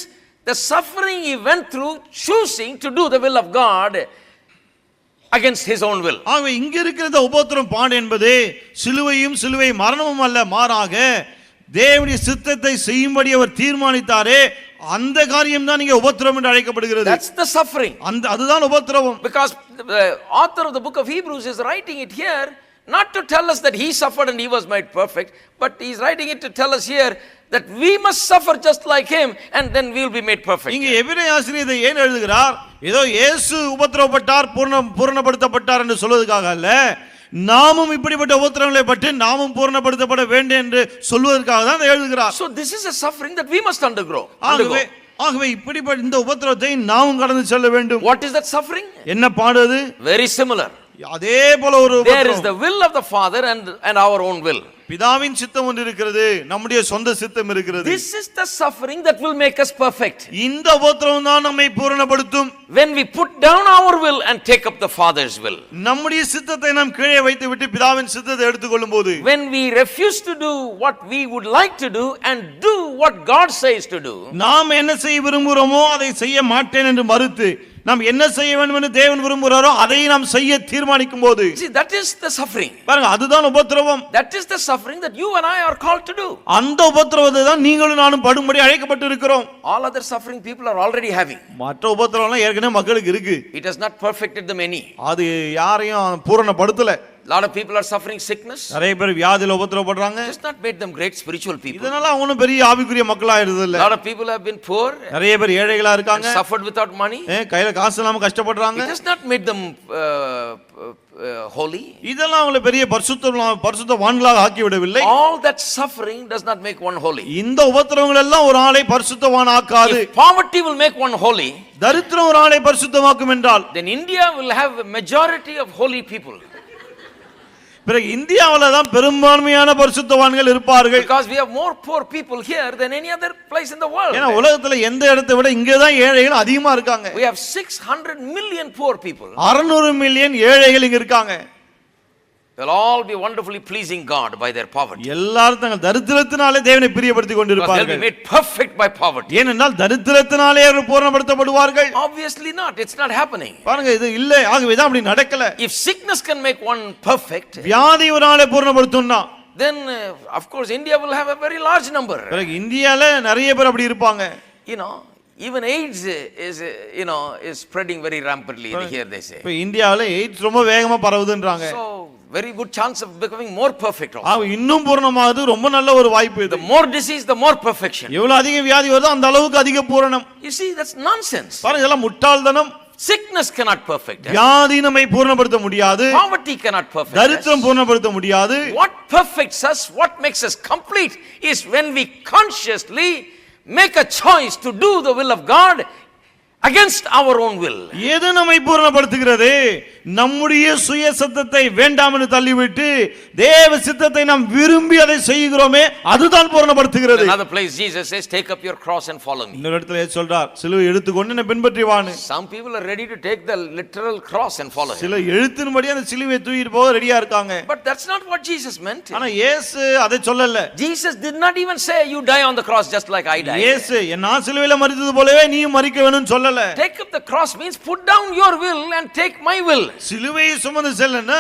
the suffering he went through choosing to do the will of God against his own will. ஆகவே இங்க இருக்கிற உபத்திரம் பாடு என்பது சிலுவையும் சிலுவை மரணமும் அல்ல, மாறாக தேவனுடைய சித்தத்தை செய்யும்படி அவர் தீர்மானித்தாரே அந்த காரியம் தான் இங்கே உபத்திரம் என்று அழைக்கப்படுகிறது. That's the suffering. அதுதான் உபத்திரவம். Because the author of the book of Hebrews is writing it here not to tell us that he suffered and he was made perfect, but he's writing it to tell us here that we must suffer just like him and then we will be made perfect. இங்கே எபிரேய ஆசிரியர் இதை ஏன் எழுதுகிறார்? ஏதோ இயேசு உபத்திரவப்பட்டார் பூரணப்படுத்தப்பட்டார் என்று சொல்வதற்காக அல்ல, நாமும் இப்படிப்பட்ட உபத்திரவங்களை பற்றி நாமும் பூரணப்படுத்தப்பட வேண்டும் என்று சொல்வதற்காக தான் எழுதுகிறார். So this is a suffering that we must undergo. ஆகவே இப்படிப்பட்ட இந்த உபத்திரவத்தை நாமும் கடந்து செல்ல வேண்டும். What is that suffering? என்ன பாடு அது? Very similar. அதே போல ஒரு There is the will of the Father and our own will. பிதாவின் சித்தம் ஒன்று இருக்கிறது, நம்முடைய சொந்த சித்தம் இருக்கிறது. This is the suffering that will make us perfect. இந்த உபத்திரவம் தான் நம்மை பூரணப்படுத்தும். When we put down our will and take up the Father's will. நம்முடைய சித்தத்தை நாம் கீழே வைத்துவிட்டு பிதாவின் சித்தத்தை எடுத்துக்கொள்ளும்போது, when we refuse to do what we would like to do and do what God says to do, நாம் என்ன செய்ய விரும்புகிறோமோ அதை செய்ய மாட்டேன் என்று மறுத்து நாம் என்ன செய்ய வேண்டும் என்று தேவன் விரும்புகிறாரோ அதை நாம் செய்ய தீர்மானிக்கும் போது, see, that is the suffering. பாருங்க, அதுதான் உபத்திரவம். That is the suffering that you and I are called to do. அந்த உபத்திரவத்தை தான் நீங்களும் நானும் படும்படி அழைக்கப்பட்டு இருக்கிறோம். All other suffering people are already having. மற்ற உபத்திரவம்லாம் ஏற்கனவே மக்களுக்கு இருக்கு. It has not perfected them any. அது யாரையும் பூரணப்படுத்தல. lot of people are suffering sickness. நிறைய பேர் வியாதியில உபத்திரவப்படுறாங்க. It has not made them great spiritual people. இதனால அவங்க பெரிய ஆவிக்குரிய மக்களா இருந்தது இல்ல. lot of people have been poor. நிறைய பேர் ஏழைகளா இருக்காங்க. Suffered without money. கையில காசு இல்லாம கஷ்டப்படுறாங்க. It has not made them holy. இதெல்லாம் அவங்களை பெரிய பரிசுத்தவான்களாக ஆக்கி விடவில்லை. All that suffering does not make one holy. இந்த உபத்திரவங்கள் எல்லாம் ஒரு ஆளை பரிசுத்தவான் ஆக்காது. If poverty will make one holy, தரித்திரம் ஒரு ஆளை பரிசுத்தமாக்கும் என்றால், then India will have a majority of holy people. பிறகு இந்தியாவில தான் பெரும்பான்மையான பரிசுத்தவான்கள் இருப்பார்கள். Because we have more poor people here than any other place in the world. ஏன்னா உலகத்துல எந்த இடத்தை விட இங்க தான் ஏழைகள் அதிகமா இருக்காங்க. We have 600 million poor people. 600 million ஏழைகள் இங்க இருக்காங்க. They'll all be wonderfully pleasing God by their poverty. எல்லாரும் தங்கள் தரித்திரத்தினாலே தேவனை பிரியப்படுத்திக் கொண்டிருப்பார்கள். They'll be made perfect by poverty. ஏனென்றால் தரித்திரத்தினாலே அவர்கள் பூரணப்படுத்தப்படுவார்கள். Obviously not. It's not happening. பாருங்க, இது இல்ல. ஆகவே தான் அப்படி நடக்கல. If sickness can make one perfect, வியாதி ஒரு ஆளை பூரணப்படுத்தும்னா, then of course India will have a very large number. பிறகு இந்தியால நிறைய பேர் அப்படி இருப்பாங்க. You know, even AIDS is spreading very rampantly here, they say. இப்ப இந்தியால எய்ட்ஸ் ரொம்ப வேகமா பரவுதுன்றாங்க. So very good chance of becoming more perfect also. இன்னும் பூரணமாகுது. ரொம்ப நல்ல ஒரு வாய்ப்பு இது. The more disease, the more perfection. எவ்வளவு அதிக வியாதி வருதோ அந்த அளவுக்கு அதிக பூரணம். You see, that's nonsense. பாருங்க, இதெல்லாம் முட்டாள்தனம். Sickness cannot perfect us. வியாதி நம்மை பூரணப்படுத்த முடியாது. Poverty cannot perfect us. தரித்திரம் பூரணப்படுத்த முடியாது. What perfects us, what makes us complete is when we consciously make a choice to do the will of God against our own will. எது நம்மை பூரணப்படுத்துகிறது? நம்முடைய சுய சித்தத்தை வேண்டாம் என்று தள்ளிவிட்டு தேவ சித்தத்தை நாம் விரும்பி அதை செய்கிறோமே, அதுதான் பூரணப்படுத்துகிறது. In another place Jesus says, take up your cross and follow me. இன்னொரு இடத்துல சொல்றார், சிலுவை எடுத்துக்கொண்டு என்னை பின்பற்றி வான்னு. Some people are ready to take the literal cross and follow him. சில எழுத்தின்படி அந்த சிலுவையை தூக்கிட்டு போக ரெடியா இருக்காங்க. But that's not what Jesus meant. ஆனா இயேசு அதை சொல்லல. Jesus did not even say you die on the cross just like I died. இயேசு நான் சிலுவையில மரித்தது போலவே நீயும் மரிக்க வேணும்னு சொல்லல. Take up the cross means put down your will and take my will. சிலுவையை சுமந்து செல்லுன்னா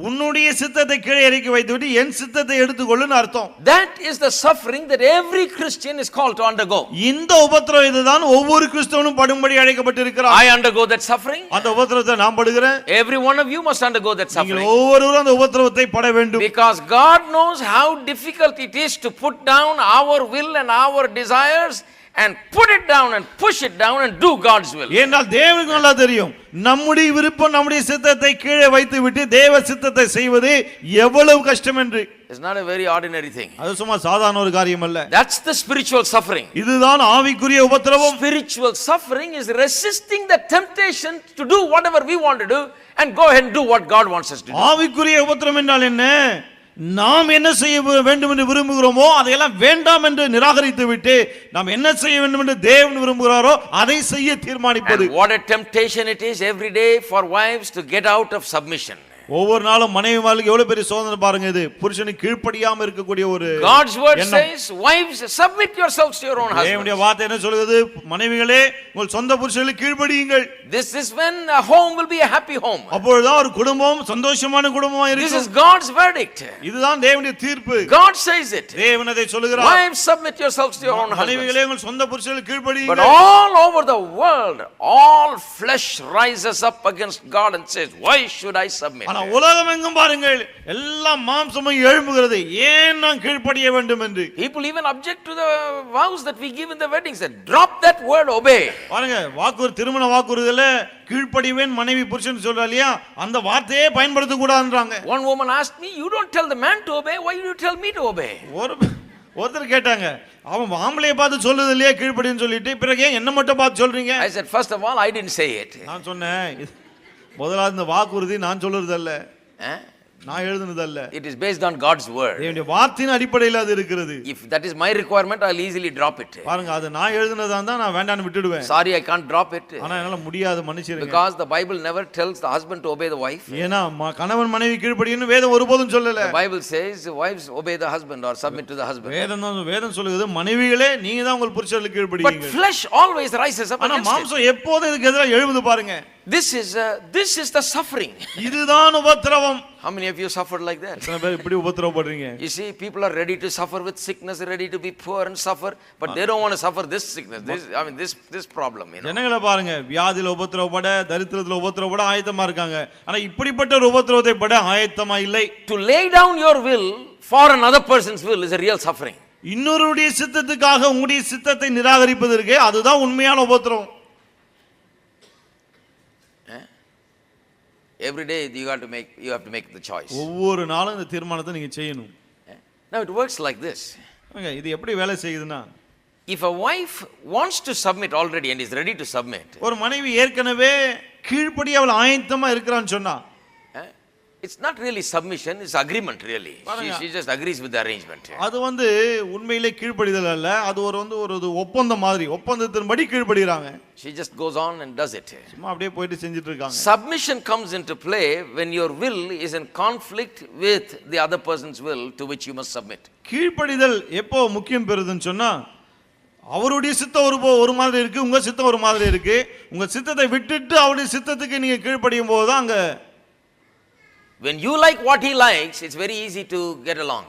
உன்னுடைய சித்தத்தை கீழே இறக்கி வைத்துவிட்டு என் சித்தத்தை எடுத்துக்கொள்ளுன்னு அர்த்தம். That is the suffering that every Christian is called to undergo. இந்த உபத்திரவம் இதுதான் ஒவ்வொரு கிறிஸ்தவனும் படும்படி அழைக்கப்பட்டிருக்கிறார். I undergo that suffering. அந்த உபத்திரவத்தை நான் படுகிறேன். Every one of you must undergo that suffering. நீங்கள் ஒவ்வொருவரும் அந்த உபத்திரவத்தை பட வேண்டும். Because God knows how difficult it is to put down our will and our desires and put it down and push it down and do God's will. ஏனால் தேவனுக்கு நல்லா தெரியும் நம்முடைய விருப்பம் நம்முடைய சித்தத்தை கீழே வைத்து விட்டு தேவ சித்தத்தை செய்வது எவ்வளவு கஷ்டம் என்று. It's not a very ordinary thing. அது சும்மா சாதாரண ஒரு காரியம் அல்ல. That's the spiritual suffering. இதுதான் ஆவிக்குரிய உபத்திரவம். Spiritual suffering is resisting the temptation to do whatever we want to do and go ahead and do what God wants us to do. ஆவிக்குரிய உபத்திரவம் என்றால் என்ன? நாம் என்ன செய்ய வேண்டும் என்று விரும்புகிறோமோ அதையெல்லாம் வேண்டாம் என்று நிராகரித்து விட்டு நாம் என்ன செய்ய வேண்டும் என்று தேவன் விரும்புகிறாரோ அதை செய்ய தீர்மானிப்பது. And what a temptation it is every day for wives to get out of submission. ஒவ்வொரு நாளும் மனைவிமார்களுக்கு எவ்வளவு பெரிய சோதனை பாருங்க இது. புருஷனுக்கு கீழ்ப்படியாம இருக்கக்கூடிய ஒரு God's word says, wives, submit yourselves to your own husbands. தேவனுடைய வார்த்தை என்ன சொல்கிறது? மனைவிகளே உங்கள் சொந்த புருஷர்களுக்கு கீழ்ப்படியுங்கள். This is when a home will be a happy home. அப்பொழுதுதான் ஒரு குடும்பம் சந்தோஷமான குடும்பமா இருக்கும். This is God's verdict. இதுதான் தேவனுடைய தீர்ப்பு. God says it. தேவன் அதை சொல்கிறார். Wives, submit yourselves to your own husbands. மனைவிகளே உங்கள் சொந்த புருஷர்களுக்கு கீழ்ப்படியுங்கள். But all over the world, all flesh rises up against God and says, why should I submit? ஆனா உலகம் எங்கும் பாருங்கள் எல்லாம் மாம்சமும் எழும்புகிறது, ஏன் நான் கீழ்ப்படிய வேண்டும் என்று. People even object to the vows that we give in the wedding. Say, drop that word obey. பாருங்க வாக்குறுதி திருமண வாக்குறுதியில கீழ்ப்படிவேன் மனைவி புருஷன் சொல்றா இல்லையா, அந்த வார்த்தையே பயன்படுத்த கூடாதுன்றாங்க. One woman asked me, you don't tell the man to obey, why do you tell me to obey? ஒருத்தர் கேட்டாங்க, அவன் ஆம்பளைய பார்த்து சொல்லுது இல்லையா கீழ்ப்படின்னு சொல்லிட்டு, பிறகு என்ன மட்டும் பார்த்து சொல்றீங்க? I said, first of all, I didn't say it. நான் சொன்னேன், முதலாவது இந்த வாக்குறுதி நான் சொல்றது அல்ல, நான் எழுதுனது அல்ல. It is based on God's word. தேவனுடைய வார்த்தையின் அடிப்படையில் அது இருக்கிறது. If that is my requirement, I'll easily drop it. பாருங்க அது நான் எழுதுனதா இருந்தா நான் வேண்டாம்னு விட்டுடுவேன். Sorry, I can't drop it. ஆனா என்னால முடியாது, மன்னிச்சிடுங்க. Because the Bible never tells the husband to obey the wife. ஏனா கணவன் மனைவி கீழ்ப்படியன்னு வேதம் ஒருபோதும் சொல்லல. The Bible says wives obey the husband or submit to the husband. வேதம் சொல்லுது மனைவிகளே நீங்க தான் உங்கள் புருஷர்களுக்கு கீழ்ப்படியுங்க. But flesh always rises up against it. ஆனா மாம்சம் எப்போதும் இதுக்கு எதிராக எழும்புது பாருங்க. This is the suffering. இதுதான் உபத்திரவம். How many of you suffered like that? எத்தனை பேர் இப்படி உபத்திரவப்படுறீங்க? You see, people are ready to suffer with sickness, ready to be poor and suffer, but they don't want to suffer this sickness. This problem, you know. ஜனங்களை பாருங்க, வியாதியில உபத்திரவப்பட, தரித்திரத்துல உபத்திரவப்பட ஆயத்தமா இருக்காங்க. ஆனா இப்படிப்பட்ட ஒரு உபத்திரவத்தை பட ஆயத்தமா இல்லை. To lay down your will for another person's will is a real suffering. இன்னொருடைய சித்தத்துக்காக உங்களுடைய சித்தத்தை நிராகரிப்பதற்கு அதுதான் உண்மையான உபத்திரவம். Every day you have to make the choice. ஒவ்வொரு நாளும் இந்த தீர்மானத்தை நீங்க செய்யணும். Now it works like this. இது எப்படி வேலை செய்யுதுன்னா, if a wife wants to submit already and is ready to submit, ஒரு மனைவி ஏற்கனவே கீழ்ப்படிய அவள் ஆயத்தமா இருக்கிறான்னு சொன்னா, it's not really submission, it's agreement really. She just agrees with the arrangement. அது உண்மையிலே கீழ்ப்படிதல் அல்ல, அது ஒரு ஒப்பந்தம் மாதிரி, ஒப்பந்தத்தின்படி கீழ்ப்படிறாங்க. She just goes on and does it. சும்மா அப்படியே போயிட்டு செஞ்சிட்டு இருக்காங்க. Submission comes into play when your will is in conflict with the other person's will to which you must submit. கீழ்ப்படிதல் எப்போ முக்கியம் பெறுதுன்னு சொன்னா, அவருடைய சித்தம் ஒரு மாதிரி இருக்கு, உங்க சித்தம் ஒரு மாதிரி இருக்கு. உங்க சித்தத்தை விட்டுட்டு அவருடைய சித்தத்துக்கு நீங்க கீழ்ப்படியும் போது தான் அங்க when you like what he likes, it's very easy to get along.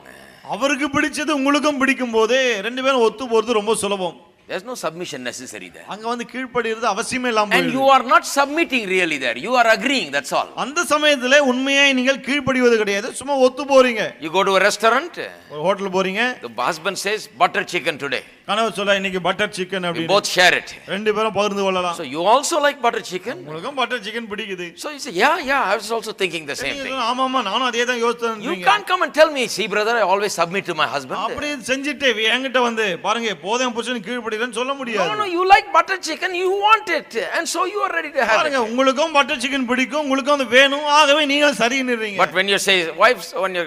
அவருக்கு பிடிச்சது உங்களுக்கும் பிடிக்கும் போது ரெண்டு பேரும் ஒத்து போறது ரொம்ப சுலபம். There's no submission necessary there. அங்க கீழ்ப்படிறது அவசியமே இல்லாம போயிடுது. And you are not submitting really there. You are agreeing, that's all. அந்த சமயத்திலே உண்மையாய் நீங்கள் கீழ்ப்படிவது கிடையாது, சும்மா ஒத்து போறீங்க. You go to a restaurant, ஒரு ஹோட்டல் போறீங்க. the husband says butter chicken today. கணவர் சொல்ல இன்னைக்கு பட்டர் சிக்கன் We அப்படி both share it. ரெண்டு பேரும் பகிர்ந்து கொள்ளலாம். So you also like butter chicken? உங்களுக்கும் பட்டர் சிக்கன் பிடிக்குது. So you say, yeah, I was also thinking the same thing. ஆமா ஆமா நானும் அதே தான் யோசிச்சேன். You can't come and tell me, see brother, I always submit to my husband. அப்படி செஞ்சிட்டே என்கிட்ட வந்து பாருங்க போதேன் புருஷனுக்கு கீழ்ப்படிறேன்னு சொல்ல முடியாது. No, you like butter chicken, you want it, and so you are ready to have பாருங்க it. உங்களுக்கும் பட்டர் சிக்கன் பிடிக்கும், உங்களுக்கும் அது வேணும், ஆகவே நீங்க சரின்னுறீங்க. But when you say when your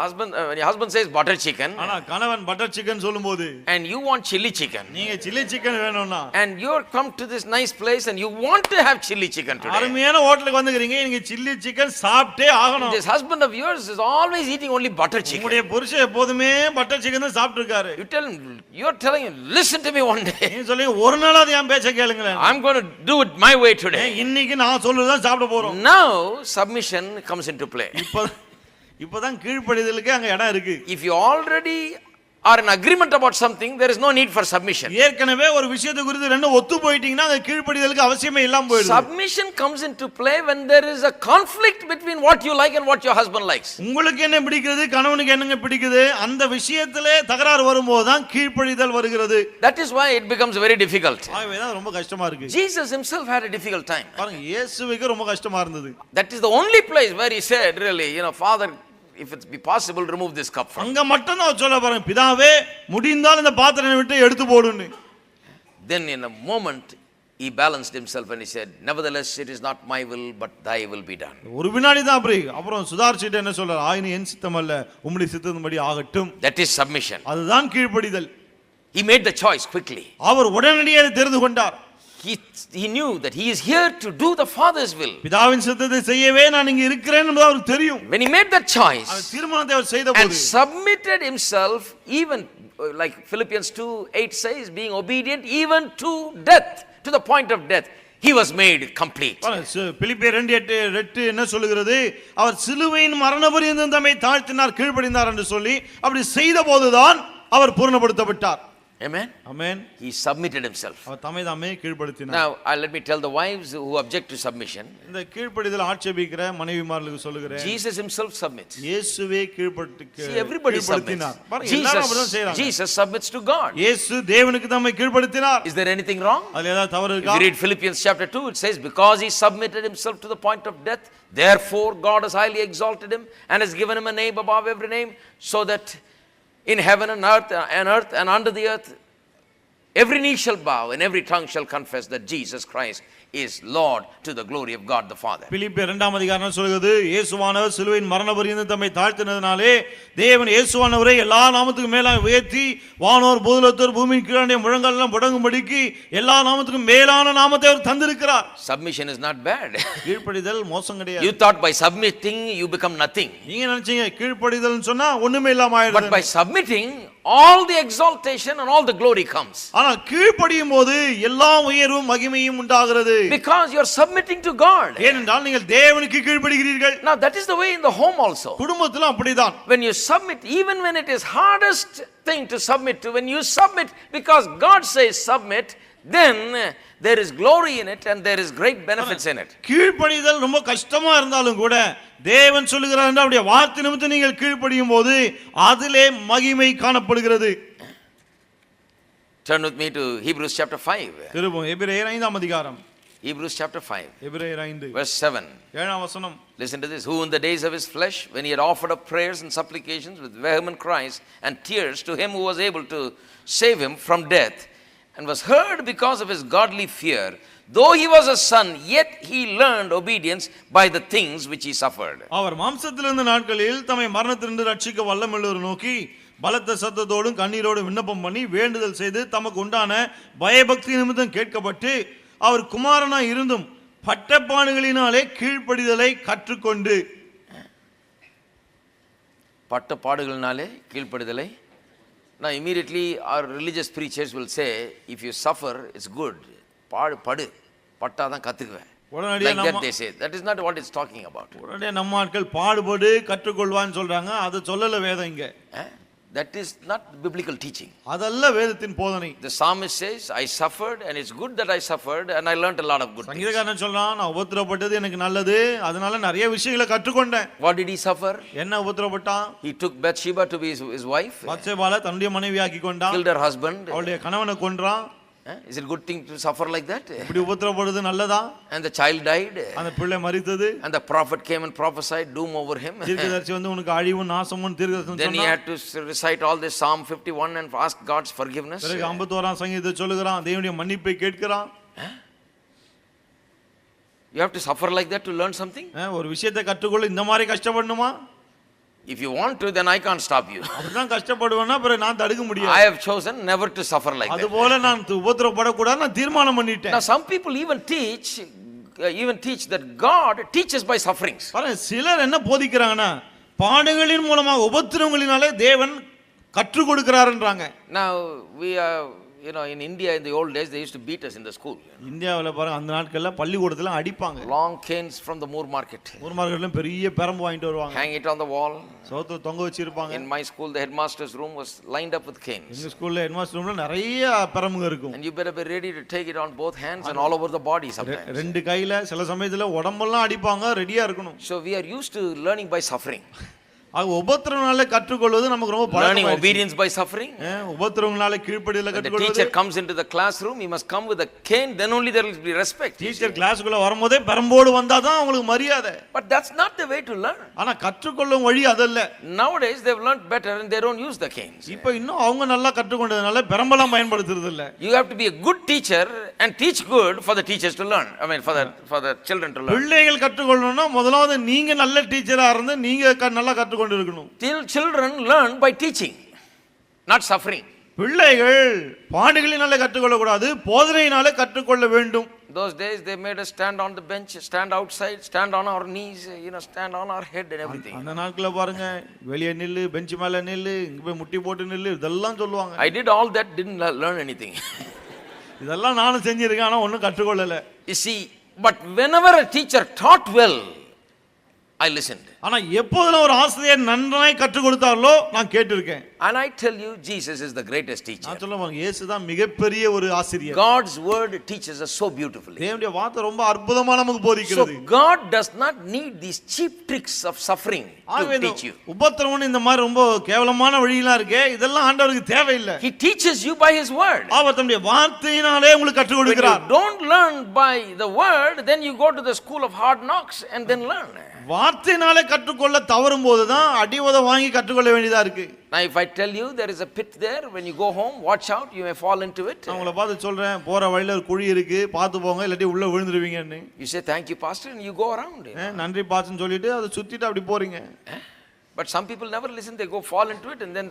husband says butter chicken, ஆனா கணவன் பட்டர் சிக்கன் சொல்லும்போது and you want chili chicken, நீங்க சில்லி சிக்கன் வேணும்னா, and you come to this nice place and you want to have chili chicken today, அருமையான ஹோட்டலுக்கு வந்துக்கிறீங்க, நீங்க chilli chicken சாப்பிட்டே ஆகணும். this husband of yours is always eating only butter chicken. உங்களுடைய புருஷன் எப்போதுமே பட்டர் சிக்கன் தான் சாப்பிட்டு இருக்காரு. You're telling him, listen to me one day. நீங்க சொல்லுங்க ஒரு நாளாவது என் பேச்சை கேளுங்களேன். I'm going to do it my way today. இன்னைக்கு நான் சொல்றதுதான் சாப்பிட போறோம். Now submission comes into play. இப்பதான் கீழ்ப்படிதலுக்கு அங்க இடம் இருக்கு. If you already are in agreement about something, there is no need for submission. ஏற்கனவே ஒரு விஷயத்தை குறித்து ரெண்டு ஒத்து போயிட்டீங்கன்னா அங்க கீழ்ப்படிதலுக்கு அவசியமே இல்லாம போயிடும். Submission comes into play when there is a conflict between what you like and what your husband likes. உங்களுக்கு என்ன பிடிக்குது, கணவனுக்கு என்னங்க பிடிக்குது, அந்த விஷயத்திலே தகராறு வரும்போது தான் கீழ்ப்படிதல் வருகிறது. That is why it becomes very difficult. அதுதான் ரொம்ப கஷ்டமா இருக்கு. Jesus himself had a difficult time. பாருங்க இயேசுவுக்கு ரொம்ப கஷ்டமா இருந்தது. That is the only place where he said, really, Father, if it be possible, remove this cup from me. அங்க மட்டும் தான் சொல்ல பாருங்க, பிதாவே முடிந்தால் இந்த பாத்திரத்தை விட்டு எடுத்து போடுன்னு. Then in a moment he balanced himself and he said, nevertheless it is not my will but thy will be done. ஒரு வினாடி தான் அப்புறம் சுதாரிச்சிட்டு என்ன சொல்றார், ஆயினும் என் சித்தம் அல்ல உம்முடைய சித்தத்தின்படி ஆகட்டும். That is submission. அதுதான் கீழ்ப்படிதல். He made the choice quickly. அவர் உடனடியாக தெரிந்து கொண்டார். He knew that he is here to do the Father's will. பிதாவின் சித்தத்தை செய்யவே நான் இங்க இருக்கிறேன் என்று அவருக்கு தெரியும். When he made that choice, அவர் தீர்மானத்தை அவர் செய்தபோது and submitted himself, even like Philippians 2:8 says, being obedient even to death, to the point of death, he was made complete. பிலிப்பியர் 2:8 என்ன சொல்லுகிறது, அவர் சிலுவையின் மரண பரியந்தம் தம்மை தாழ்த்தினார், கீழ்ப்படிந்தார் என்று சொல்லி அப்படி செய்தபோதுதான் அவர் பூரணப்படுத்தப்பட்டார். Amen. Amen. He submitted himself. அவர் தம்மை தாமே கீழ்ப்படுத்தினார். Now let me tell the wives who object to submission. இந்த கீழ்ப்படிதல் ஆட்சேபிக்கிற மனைவிமார்களுக்கு சொல்லுகிறேன், Jesus himself submits. இயேசுவே கீழ்ப்படினார். See, everybody submits. Jesus submits to God. இயேசு தேவனுக்கு தம்மை கீழ்ப்படுத்தினார். Is there anything wrong? அதுல ஏதாவது தவறு இருக்கா? If you read Philippians chapter 2, it says, because he submitted himself to the point of death, therefore God has highly exalted him and has given him a name above every name, so that in heaven and earth and under the earth, every knee shall bow and every tongue shall confess that Jesus Christ is Lord to the glory of God the Father. பிலிப்பியர் 2ஆம் அதிகாரம் சொல்கிறது, இயேசுவானவர் சிலுவையின் மரண பரியந்தம் தம்மை தாழ்த்தினதினாலே தேவன் இயேசுவானவரை எல்லா நாமத்துக்கும் மேலாக உயர்த்தி வானோர் பூதலத்தோர் பூமியின் கீழே முழங்கால் எல்லாம் முடங்கும்படிக்கு எல்லா நாமத்துக்கும் மேலான நாமத்தை அவர் தந்திருக்கிறார். Submission is not bad. கீழ்ப்படிதல் மோசம் கிடையாது. You thought by submitting you become nothing. நீங்க நினைச்சீங்க கீழ்ப்படிதல்னு சொன்னா ஒண்ணுமே இல்லாம ஆயிடுது. But by submitting all the exaltation and all the glory comes. ஆனா கீழ்ப்படியும் போது எல்லா உயர்வும் மகிமையும் உண்டாகிறது. Because you are submitting to God. ஏனென்றால் நீங்கள் தேவனுக்கு கீழ்ப்படிகிறீர்கள். Now that is the way in the home also. குடும்பத்திலும் அப்படிதான். When you submit, even when it is hardest thing to submit to, when you submit because God says submit, then there is glory in it and there is great benefits in it. கீழ்ப்படிதல் ரொம்ப கஷ்டமா இருந்தாலும் கூட தேவன் சொல்லுகிறார் என்று அவருடைய வார்த்தை நிமித்தம் நீங்கள் கீழ்ப்படியும் போது அதிலே மகிமை காணப்படுகிறது. Turn with me to Hebrews chapter 5. திரும்பவும் எபிரேயர் 5ஆம் அதிகாரம். Hebrews chapter 5. எபிரேயர் 5 verse 7. 7ஆம் வசனம். Listen to this. Who in the days of his flesh, when he had offered up prayers and supplications with vehement cries and tears to him who was able to save him from death, and was heard because of his godly fear, though he was a son, yet he learned obedience by the things which he suffered. அவர் மாம்சத்திலிருந்த நாட்களில் தம்மை மரணத்திலிருந்து ரட்சிக்க வல்லமையுள்ளவர் நோக்கி பலத்த சத்தத்தோடும் கண்ணீரோடும் விண்ணப்பம் பண்ணி வேண்டுதல் செய்து தமக்கு உண்டான பயபக்தி நிமித்தம் கேட்கப்பட்டு அவர் குமாரனாய் இருந்தும் பட்டப்பாடுகளினாலே கீழ்ப்படிதலை கற்றுக்கொண்டு. பட்டப்பாடுகளினாலே கீழ்ப்படிதலை. Now immediately our religious preachers will say, if you suffer it's good. படு பட்டா தான் கத்துக்குவேன். Like that they say. That is not what it's talking about. உடனே நம்ம ஆட்கள் பாடுபடு கற்றுக்கொள்வான்னு சொல்றாங்க. அது சொல்லல வேதம் இங்க. That is not biblical teaching. அதல்ல வேதத்தின் போதனை. The psalmist says, I suffered and it's good that I suffered and I learned a lot of good things. சங்கீதக்காரன் சொல்றான், நான் உபத்திரப்பட்டது எனக்கு நல்லது, அதனால நிறைய விஷயங்களை கற்றுக்கொண்டேன். What did he suffer? என்ன உபத்திரப்பட்டான்? He took Bathsheba to be his wife. பத்சேபாளை தன்னுடைய மனைவியாக்கி கொண்டான். Killed her husband. அவளுடைய கணவனை கொன்றான். Is it a good thing to suffer like that? இப்படி உபத்திரப்படுறது நல்லதா? And the child died. அந்த பிள்ளை மரித்தது. And the prophet came and prophesied doom over him. தீர்க்கதரிசி வந்து உனக்கு அழிவும் நாசமும் தீர்க்கதரிசனம் சொன்னான். Then he had to recite all this Psalm 51 and ask God's forgiveness. பிறகு 51ஆம் சங்கீதத்தை சொல்லுகிறான், தேவனுடைய மன்னிப்பை கேட்கிறான். You have to suffer like that to learn something? ஒரு விஷயத்தை கற்றுக்கொள்ள இந்த மாதிரி கஷ்டப்படணுமா? If you want to, then I can't stop you. அப்படிதான் கஷ்டப்படுவேன்னா பிறகு நான் தடுக்க முடியாது. I have chosen never to suffer like that. அதுபோல நான் உபத்திரப்படக்கூடாது நான் தீர்மானம் பண்ணிட்டேன். Now some people even teach that God teaches by sufferings. பாருங்க, சிலர் என்ன போதிக்கிறாங்கன்னா பாடுகளின் மூலமாக உபத்திரவங்களினாலே தேவன் கற்றுக் கொடுக்கிறாருன்றாங்க. Now we are, in India in the old days they used to beat us in the school. இந்தியாவுல பாருங்க அந்த நாட்கள்ல பள்ளிக்கூடத்துல அடிப்பாங்க. Long canes from the Moor market. Moore மார்க்கெட்ல பெரிய பெரம்பு வாங்கிட்டு வருவாங்க. Hang it on the wall. சோத்து தொங்க வச்சிருப்பாங்க. In my school the headmaster's room was lined up with canes. எங்க ஸ்கூல்ல ஹெட்மாஸ்டர் ரூம்ல நிறைய பெரம்புங்க இருக்கும். And you better be ready to take it on both hands and all over the body sometimes. ரெண்டு கையில சில சமயத்துல உடம்பெல்லாம் அடிப்பாங்க, ரெடியா இருக்கணும். So we are used to learning by suffering. உபத்திரவனால கற்றுக்கொள்வது நமக்கு ரொம்ப பழக்கமாயிடுச்சு. Learning obedience by suffering. உபத்திரவனால கீழ்ப்படிதல கற்றுக்கொள்வது. The teacher comes into the classroom, he must come with a cane, then only there will be respect. Teacher கிளாஸ்க்குள்ள வரும்போதே பெரம்போடு வந்தாதான் உங்களுக்கு மரியாதை. But that's not the way to learn. ஆனா கற்றுக்கொள்ளும் வழி அதல்ல. Nowadays they've learned better and they don't use the canes. இப்போ இன்னும் அவங்க நல்லா கற்றுக்கொண்டதனால பெரம்பெல்லாம் பயன்படுத்துறது இல்ல. You have to be a good teacher and teach good for the teachers to learn. I mean for the children to learn. பிள்ளைகள் கற்றுக்கொள்ளணும்னா முதலாவது நீங்க நல்ல டீச்சரா இருந்து நீங்க நல்லா கற்றுக்கொண்டு இருக்கணும். Children learn by teaching, not suffering. பிள்ளைகள் பாடுகளினால கற்றுக்கொள்ள கூடாது, போதனையினால கற்றுக்கொள்ள வேண்டும். Those days they made us stand on the bench, stand outside, stand on our knees, stand on our head and everything. அந்த நாட்கள பாருங்க, வெளிய நில்லு, பெஞ்ச் மேல நில்லு, இங்க போய் முட்டி போட்டு நில்லு, இதெல்லாம் சொல்லுவாங்க. I did all that, didn't learn anything. இதெல்லாம் நானும் செஞ்சிருக்கேன், ஆனா ஒண்ணும் கற்றுக்கொள்ளல. You see, but whenever a teacher taught well, I listened. ஆனா எப்போதெல்லாம் ஒரு ஆசிரியர் நன்றாய் கற்றுக் கொடுத்தாரோ நான் கேட்டிருக்கேன். And I tell you, Jesus is the greatest teacher. நான் சொல்லுவேன், இயேசு தான் மிகப்பெரிய ஒரு ஆசிரியர். God's word teaches us so beautifully. தேவனுடைய வார்த்தை ரொம்ப அற்புதமா நமக்கு போதிக்கிறது. So God does not need these cheap tricks of suffering to teach you. உபத்திரவம் இந்த மாதிரி ரொம்ப கேவலமான வழியெல்லாம் இருக்கே, இதெல்லாம் ஆண்டவருக்கு தேவையில்லை. He teaches you by his word. அவர் தம்முடைய வார்த்தையினாலே உங்களுக்கு கற்றுக் கொடுக்கிறார். When you don't learn by the word, then you go to the school of hard knocks and then learn. வார்த்தையினாலே கற்றுக்கொள்ள தவறும் போதுதான் அடிவத வாங்கி கற்றுக்கொள்ள வேண்டியதா இருக்கு. Now if I tell you there is a pit there, when you go home, watch out, you may fall into it. நான் உங்களை பார்த்து சொல்றேன், போற வழியில ஒரு குழி இருக்கு, பார்த்து போங்க, இல்லாட்டி உள்ள விழுந்துருவீங்கன்னு. You say thank you pastor and you go around. நன்றி பாஸ்டர்னு சொல்லிட்டு அதை சுத்திட்டு அப்படி போறீங்க. But some people never listen, they go fall into it and then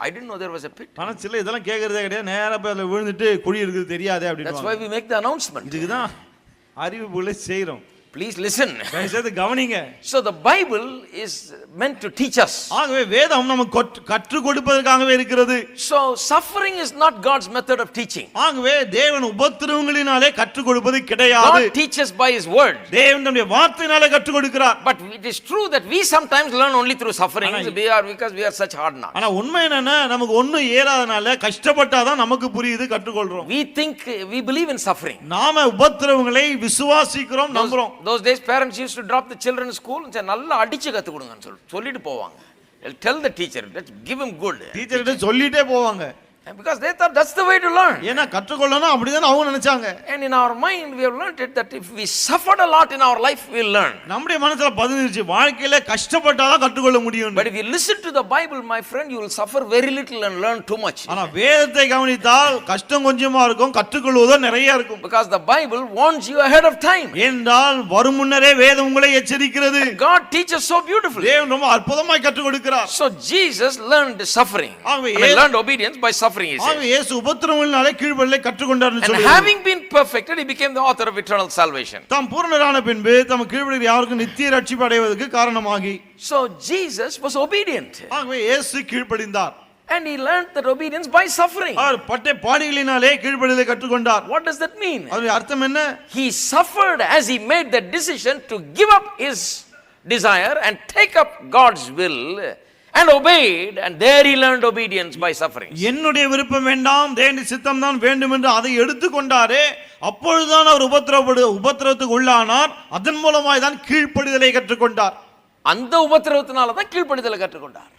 I didn't know there was a pit. ஆனா சில இதெல்லாம் கேக்குறதே கிடையாது, நேரா போய் அதுல விழுந்துட்டு குழி இருக்குது தெரியாதே அப்படினு. That's why we make the announcement. இதுதான் அறிவிப்புகளை செய்றோம். Please listen. தயவுசெய்து கவனிங்க. So the Bible is meant to teach us. ஆகவே வேதம் நமக்கு கற்றுக் கொடுப்பதற்காகவே இருக்கிறது. So suffering is not God's method of teaching. ஆகவே தேவன் உபத்திரவங்களினாலே கற்றுக் கொடுப்பது கிடையாது. God teaches by his word. தேவன் தம்முடைய வார்த்தையினாலே கற்றுக் கொடுக்கிறார். But it is true that we sometimes learn only through suffering because we are such hard knocks. ஆனா உண்மை என்னன்னா நமக்கு ஒண்ணும் ஏறாதனால கஷ்டப்பட்டாதான் நமக்கு புரியுது கற்றுக்கொள்றோம். We think we believe in suffering. நாம உபத்திரவங்களை விசுவாசிக்கிறோம், நம்புறோம். Those days parents used to drop the children in school and say நல்லா அடிச்சு கத்து கொடுங்கன்னு சொல்லிட்டு போவாங்க. They'll tell the teacher, let's give him good. டீச்சர்ட்ட சொல்லிட்டே போவாங்க. Because they thought that's the way to learn. ஏனா கற்றுக்கொள்ளணும் அப்படிதான் அவங்க நினைச்சாங்க. And in our mind we have learned it that if we suffered a lot in our life we will learn. நம்முடைய மனசுல பதிஞ்சிருச்சு, வாழ்க்கையில கஷ்டப்பட்டா தான் கற்றுக்கொள்ள முடியும். But if you listen to the Bible, my friend, you will suffer very little and learn too much. ஆனா வேதத்தை கவனித்தால் கஷ்டம் கொஞ்சமா இருக்கும், கற்றுக்கொள்வதோ நிறைய இருக்கும். Because the Bible warns you ahead of time. என்றால் வரும் முன்னரே வேதம் உங்களை எச்சரிக்கிறது. God teaches so beautifully. தேவன் ரொம்ப அற்புதமாய் கற்றுக் கொடுக்கிறார். So Jesus learned suffering. He learned obedience by suffering. He said. இயேசு உபத்திரவங்களினாலே கீழ்ப்படிதலை கற்றுக்கொண்டார்னு சொல்றார். And having been perfected, he became the author of eternal salvation. தாம் பூரணரான பின்பு தம் கீழ்ப்படிகிற யாருக்கும் நித்திய ரட்சிப்பு அடைவதற்கு காரணமாகி. So Jesus was obedient. ஆகவே இயேசு கீழ்ப்படிந்தார். And he learned that obedience by suffering. அவர் பட்ட பாடுகளினாலே கீழ்ப்படிதலை கற்றுக்கொண்டார். What does that mean? அதோட அர்த்தம் என்ன? He suffered as he made the decision to give up his desire and take up God's will and obeyed, and there he learned obedience by suffering. என்னுடைய விருப்பம் வேண்டாம், தேவனுடைய சித்தம் தான் வேண்டும் என்று அதை எடுத்துக்கொண்டாரே, அப்பொழுதுதான் அவர் உபத்திரவத்துக்கு உள்ளானார். அதன் மூலமாய் தான் கீழ்ப்படிதலை கற்றுக்கொண்டார். அந்த உபத்திரவத்தினால தான் கீழ்ப்படிதலை கற்றுக்கொண்டார்.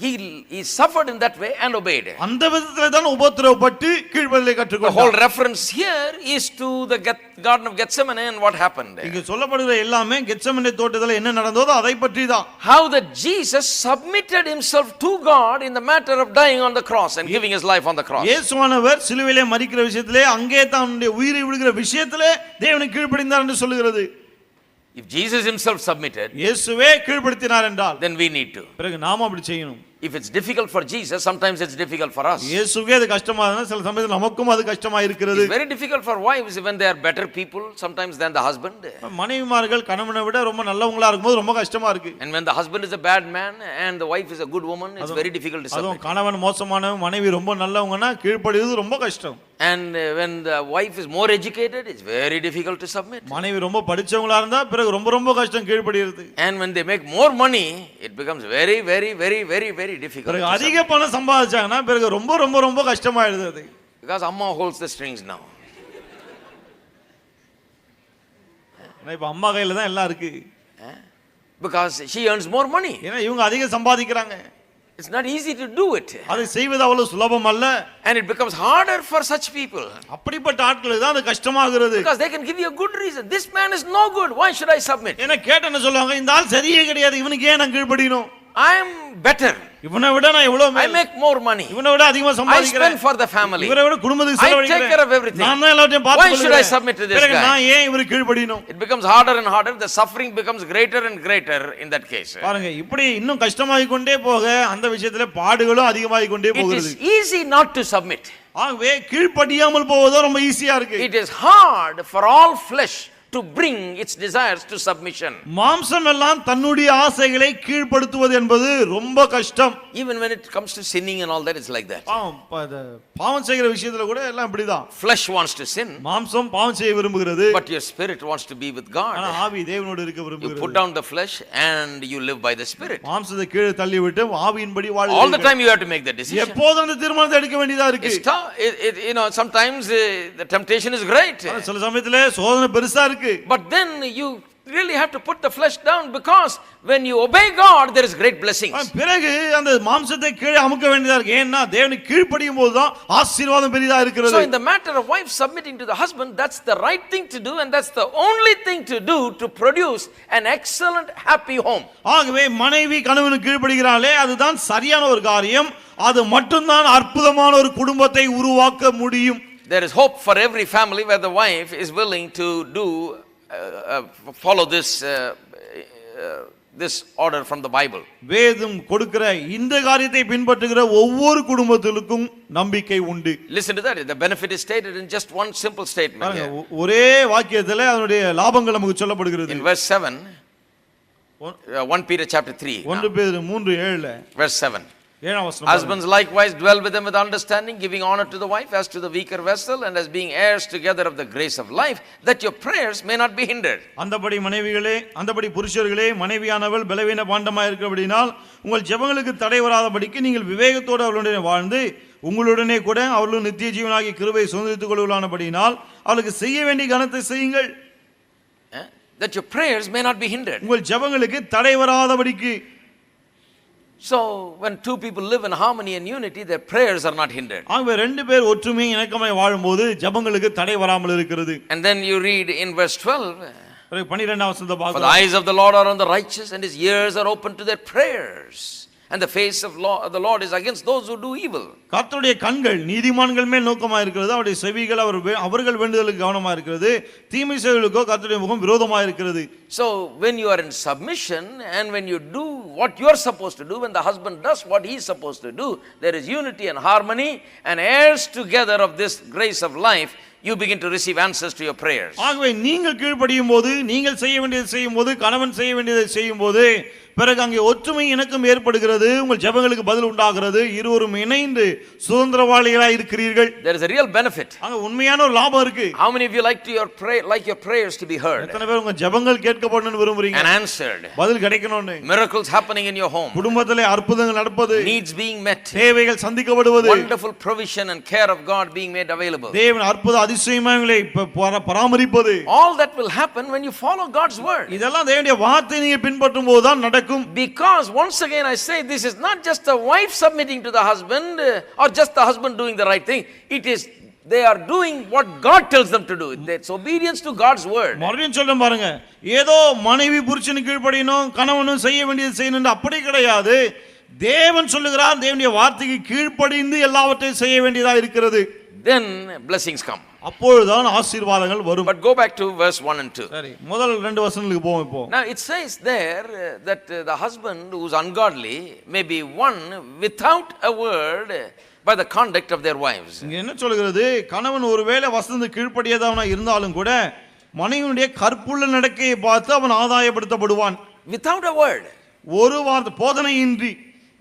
He suffered in that way and obeyed. அந்த விதத்திலே தான் உபத்திரவப்பட்டு கீழ்ப்படிதலை The கற்றுக்கொண்டார். whole reference here is to the Garden of Gethsemane and what happened. இங்க சொல்லப்படுகிற எல்லாமே கெத்செமனே தோட்டத்தில் என்ன நடந்ததோ அதை பற்றி தான். How that Jesus submitted himself to God in the matter of dying on the cross and giving his life on the cross. இயேசுவானவர் சிலுவையிலே மரிக்கிற விஷயத்திலே, அங்கே தன்னுடைய உயிரை விடுகிற விஷயத்திலே தேவனுக்கு கீழ்ப்படிந்தார் என்று சொல்லுகிறது. If Jesus himself submitted, இயேசுவே கீழ்ப்படுத்தினார் என்றால் then we need to. பிறகு நாம அப்படி செய்யணும். If it's difficult for Jesus, sometimes it's difficult for us. இயேசுவே அது கஷ்டமா இருந்தா சில சமயத்துல நமக்கும் அது கஷ்டமா இருக்கிறது. It's very difficult for wives when they are better people sometimes than the husband. மனைவிமார்கள் கணவனை விட ரொம்ப நல்லவங்களா இருக்கும்போது ரொம்ப கஷ்டமா இருக்கு. And when the husband is a bad man and the wife is a good woman, it's very difficult to submit. அதுவும் கணவன் மோசமானவன், மனைவி ரொம்ப நல்லவங்கன்னா கீழ்ப்படிவது ரொம்ப கஷ்டம். And when the wife is more educated, it's very difficult to submit. மனைவி ரொம்ப படிச்சவங்களா இருந்தா பிறகு ரொம்ப கஷ்டம் கீழ்ப்படியிறது. And when they make more money, it becomes very difficult. பிறகு அதிக பணம் சம்பாதிச்சாங்கன்னா பிறகு ரொம்ப கஷ்டமாயிடுது அது. Because Amma holds the strings now. இப்ப அம்மா கையில தான் எல்லாம் இருக்கு. Because she earns more money. ஏன்னா இவங்க அதிக சம்பாதிக்கிறாங்க. It's not easy to do it. அதை செய்வது அவ்வளவு சுலபம் அல்ல. And it becomes harder for such people. அப்படிப்பட்ட ஆட்களுக்கு தான் அது கஷ்டமாகிறது. Because they can give you a good reason. This man is no good. Why should I submit? ஏன்னா கேட்ட என்ன சொல்லுவாங்க, இந்த ஆள் சரியே கிடையாது, இவனுக்கு ஏன் நான் கீழ்ப்படியணும்? I am better. இவனை விட நான் எவ்வளவு I make more money. இவனை விட அதிகமா I சம்பாதிக்கிறேன். spend for the family. இவரை விட குடும்பத்துக்கு I take செலவழிக்கிறேன். care of everything. நான் தான் எல்லாத்தையும் Why பார்த்துக்கொள்கிறேன். should I submit to this பிறகு guy? நான் ஏன் இவருக்கு கீழ்ப்படியணும்? It becomes harder and harder. The suffering becomes greater and greater in that case. பாருங்க, இப்படி இன்னும் கஷ்டமாகி கொண்டே போக அந்த விஷயத்துல பாடுகளும் அதிகமாகி கொண்டே It போகிறது. is easy not to submit. ஆகவே கீழ்ப்படியாமல் போவதோ ரொம்ப ஈஸியா இருக்கு. It is hard for all flesh to bring its desires to submission. மாம்சம் எல்லாம் தன்னுடைய ஆசைகளை கீழ்ப்படுத்துவது என்பது ரொம்ப கஷ்டம். Even when it comes to sinning and all that, it's like that. பாவம் செய்கிற விஷயத்துல கூட எல்லாம் இப்படிதான். Flesh wants to sin. மாம்சம் பாவம் செய்ய விரும்புகிறது. But your spirit wants to be with God. ஆனா ஆவி தேவனோடு இருக்க விரும்புகிறது. You put down the flesh and you live by the spirit. மாம்சத்தை கீழே தள்ளி விட்டு ஆவியின்படி வாழ. All the time you have to make the decision. எப்போதும் அந்த தீர்மானத்தை எடுக்க வேண்டியதா இருக்கு. You know, sometimes the temptation is great. சில சமயத்துல சோதனை பெருசா இருக்கு. But then you really have to put the flesh down, because when you obey God there is great blessings. பிறகு அந்த மாம்சத்தை கீழே அமுக்க வேண்டியதா இருக்கு. ஏன்னா தேவனுக்கு கீழ்ப்படியும் போது தான் ஆசீர்வாதம் பெரிதா இருக்கிறது. So in the matter of wife submitting to the husband, that's the right thing to do, and that's the only thing to do to produce an excellent happy home. ஆகவே மனைவி கணவனுக்கு கீழ்ப்படிகிறாளே, அதுதான் சரியான ஒரு காரியம். அது மட்டும்தான் அற்புதமான ஒரு குடும்பத்தை உருவாக்க முடியும். There is hope for every family where the wife is willing to follow this order from the Bible. வேதம் கொடுக்கிற இந்த காரியத்தை பின்பற்றுகிற ஒவ்வொரு குடும்பத்திற்கும் நம்பிக்கை உண்டு. Listen to that. The benefit is stated in just one simple statement here. ஒரே வாக்கியத்திலே அதனுடைய லாபங்கள் நமக்கு சொல்லப்படுகிறது. In verse 7, 1 Peter chapter 3. 1 பேதுரு 3:7. Verse 7. 7ஆம் வசனம். Husbands likewise dwell with them with understanding, giving honor to the wife as to the weaker vessel, and as being heirs together of the grace of life, that your prayers may not be hindered. அந்தபடி புருஷர்களே, மனைவியானவள் பலவீன பாண்டமாய் இருக்கிறபடினால் உங்கள் ஜெபங்களுக்கு தடை வராதபடிக்கு நீங்கள் விவேகத்தோடு அவர்களுடனே வாழ்ந்து உங்களுடனே கூட அவர்களும் நித்திய ஜீவனாகிய கிருபையை சுதந்தரித்துக் கொள்ளுவானபடியினால் அவளுக்கு செய்ய வேண்டிய கனத்தை செய்யுங்கள். That your prayers may not be hindered. உங்கள் ஜெபங்களுக்கு தடை வராதபடிக்கு. So when two people live in harmony and unity, their prayers are not hindered. ஆகவே ரெண்டு பேர் ஒற்றுமை இணக்கமாய் வாழும்போது ஜெபங்களுக்கு தடை வராமல் இருக்கிறது. And then you read in verse 12, 12ஆம் வசனத்தை for the பார்க்கிறோம். eyes of the Lord are on the righteous, and his ears are open to their prayers, and the face of the Lord is against those who do evil. கர்த்தருடைய கண்கள் நீதிமான்கள் மேல் நோக்கமாக இருக்கிறது, அவருடைய செவிகள் அவர்கள் வேண்டுதலுக்கு கவனமாக இருக்கிறது, தீமை செய்வர்களுக்கோ கர்த்தருடைய முகம் விரோதமாக இருக்கிறது. So when you are in submission and when you do what you are supposed to do, when the husband does what he is supposed to do, there is unity and harmony, and heirs together of this grace of life, you begin to receive answers to your prayers. ஆகவே நீங்கள் கீழ்ப்படியும் போது, நீங்கள் செய்ய வேண்டியதை செய்யும் போது, கணவன் செய்ய வேண்டியதை செய்யும் போது, பிறகு அங்கே ஒற்றுமை இணக்கம் ஏற்படுகிறது, உங்கள் ஜெபங்களுக்கு பதில் உண்டாகிறது, இருவரும் இணைந்து சுதந்திரவாளிகளாய் இருக்கிறீர்கள். There is a real benefit. அங்க உண்மையான ஒரு லாபம் இருக்கு. How many of you like your prayers to be heard எத்தனை பேர் உங்க ஜெபங்கள் கேட்கப்படணும்னு விரும்புறீங்க? and answered? பதில் கிடைக்கணும்னு. Miracles happening in your home. குடும்பத்திலே அற்புதங்கள் நடப்பது, Needs being met. தேவைகள் சந்திக்கப்படுவது, Wonderful provision and care of God being made available. தேவன் அற்புத அதிசயங்களை பராமரிப்பது. All that will happen when you follow God's word. இதெல்லாம் தேவனுடைய வார்த்தையை நீங்க பின்பற்றும் போது தான் நடக்கும். Because once again I say, this is not just the wife submitting to the husband or just the husband doing the right thing. It is they are doing what God tells them to do. It's obedience to God's word. மறுபடியும் சொல்றேன் பாருங்க, ஏதோ மனைவி புருஷனுக்கு கீழ்ப்படியணும், கணவனும் செய்ய வேண்டியது செய்யணும் அப்படி கிடையாது. தேவன் சொல்லுகிறார், தேவனுடைய வார்த்தைக்கு கீழ்ப்படிந்து எல்லாவற்றையும் செய்ய வேண்டியதா இருக்கிறது. Then blessings come. அப்பொழுதுதான் ஆசீர்வாதங்கள் வரும். But go back to verse 1 and 2. சரி, முதல் 2 வசனங்களுக்கு போவோம் இப்போ. Now it says there that the husband who is ungodly may be won without a word by the conduct of their wives. இங்க என்ன சொல்கிறது, கணவன் ஒருவேளை வசனத்துக்கு கீழ்ப்படியாதவனா இருந்தாலும் கூட மனைவியுடைய கற்புள்ள நடக்கையை பார்த்து அவன் ஆதாயப்படுத்தப்படுவான். Without a word. ஒரு வார்த்தை போதனையின்றி.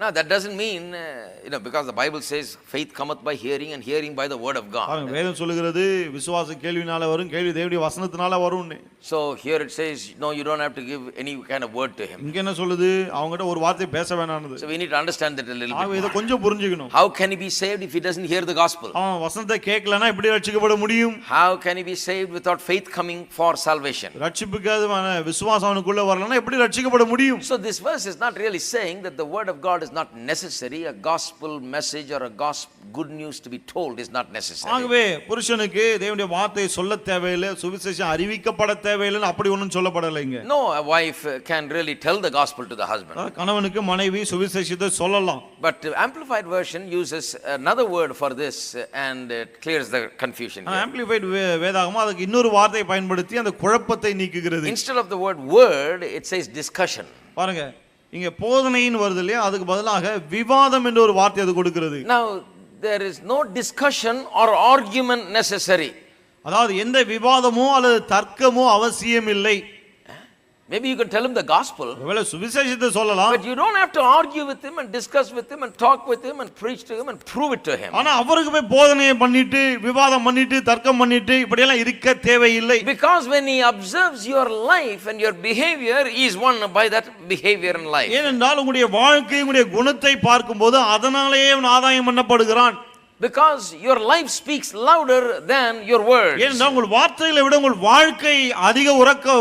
Now that doesn't mean because the Bible says faith cometh by hearing and hearing by the word of God. வேதம் சொல்லுகிறது விசுவாசம் கேள்வினால வரும், கேள்வி தேவனுடைய வசனத்தினால வரும்னு. So here it says no, you don't have to give any kind of word to him. இங்க என்ன சொல்லுது, அவங்கட்ட ஒரு வார்த்தை பேச வேண்டாம்னு. So we need to understand that a little bit. இத கொஞ்சம் புரிஞ்சுக்கணும். How can he be saved if he doesn't hear the gospel? அவன் வசனத்தை கேட்கலனா எப்படி ரட்சிக்கப்பட முடியும்? How can he be saved without faith coming for salvation? ரட்சிப்புக்கான விசுவாசம் அவனுக்குள்ள வரலனா எப்படி ரட்சிக்கப்பட முடியும்? So this verse is not really saying that the word of God is not necessary. A gospel message or a gospel good news to be told is not necessary. ஆகவே புருஷனுக்கு தேவனுடைய வார்த்தை சொல்ல தேவையில்லை, சுவிசேஷம் அறிவிக்கப்பட தேவையில்லை அப்படி ஒண்ணும் சொல்லப்படலைங்க. No, a wife can really tell the gospel to the husband. கணவனுக்கு மனைவி சுவிசேஷத்தை சொல்லலாம். But amplified version uses another word for this and it clears the confusion. Amplified வேதாகமம் அதுக்கு இன்னொரு வார்த்தையை பயன்படுத்தி அந்த குழப்பத்தை நீக்குகிறது. Instead of the word it says discussion. பாருங்க, இங்க போதனையின் வருது இல்லையா, அதுக்கு பதிலாக விவாதம் என்ற ஒரு வார்த்தை அது கொடுக்கிறது. Now there is no discussion or argument necessary. அதாவது எந்த விவாதமோ அல்லது தர்க்கமோ அவசியம் இல்லை. Maybe you can tell him the gospel. ஒருவேளை சுவிசேஷத்தை சொல்லலாம். But you don't have to argue with him and discuss with him and talk with him and preach to him and prove it to him. ஆனா அவருக்கு போய் போதனையை பண்ணிட்டு விவாதம் பண்ணிட்டு தர்க்கம் பண்ணிட்டு இப்படி எல்லாம் இருக்க தேவையில்லை. Because when he observes your life and your behavior, he is won by that behavior in life. ஏனென்றால் உங்களுடைய வாழ்க்கை உங்களுடைய குணத்தை பார்க்கும்போது அதனாலேயே அவன் ஆதாயம் பண்ணப்படுகிறான். Because your life speaks louder than your words. ஏனென்றால் உங்கள் வார்த்தைகளை விட உங்கள் வாழ்க்கை அதிக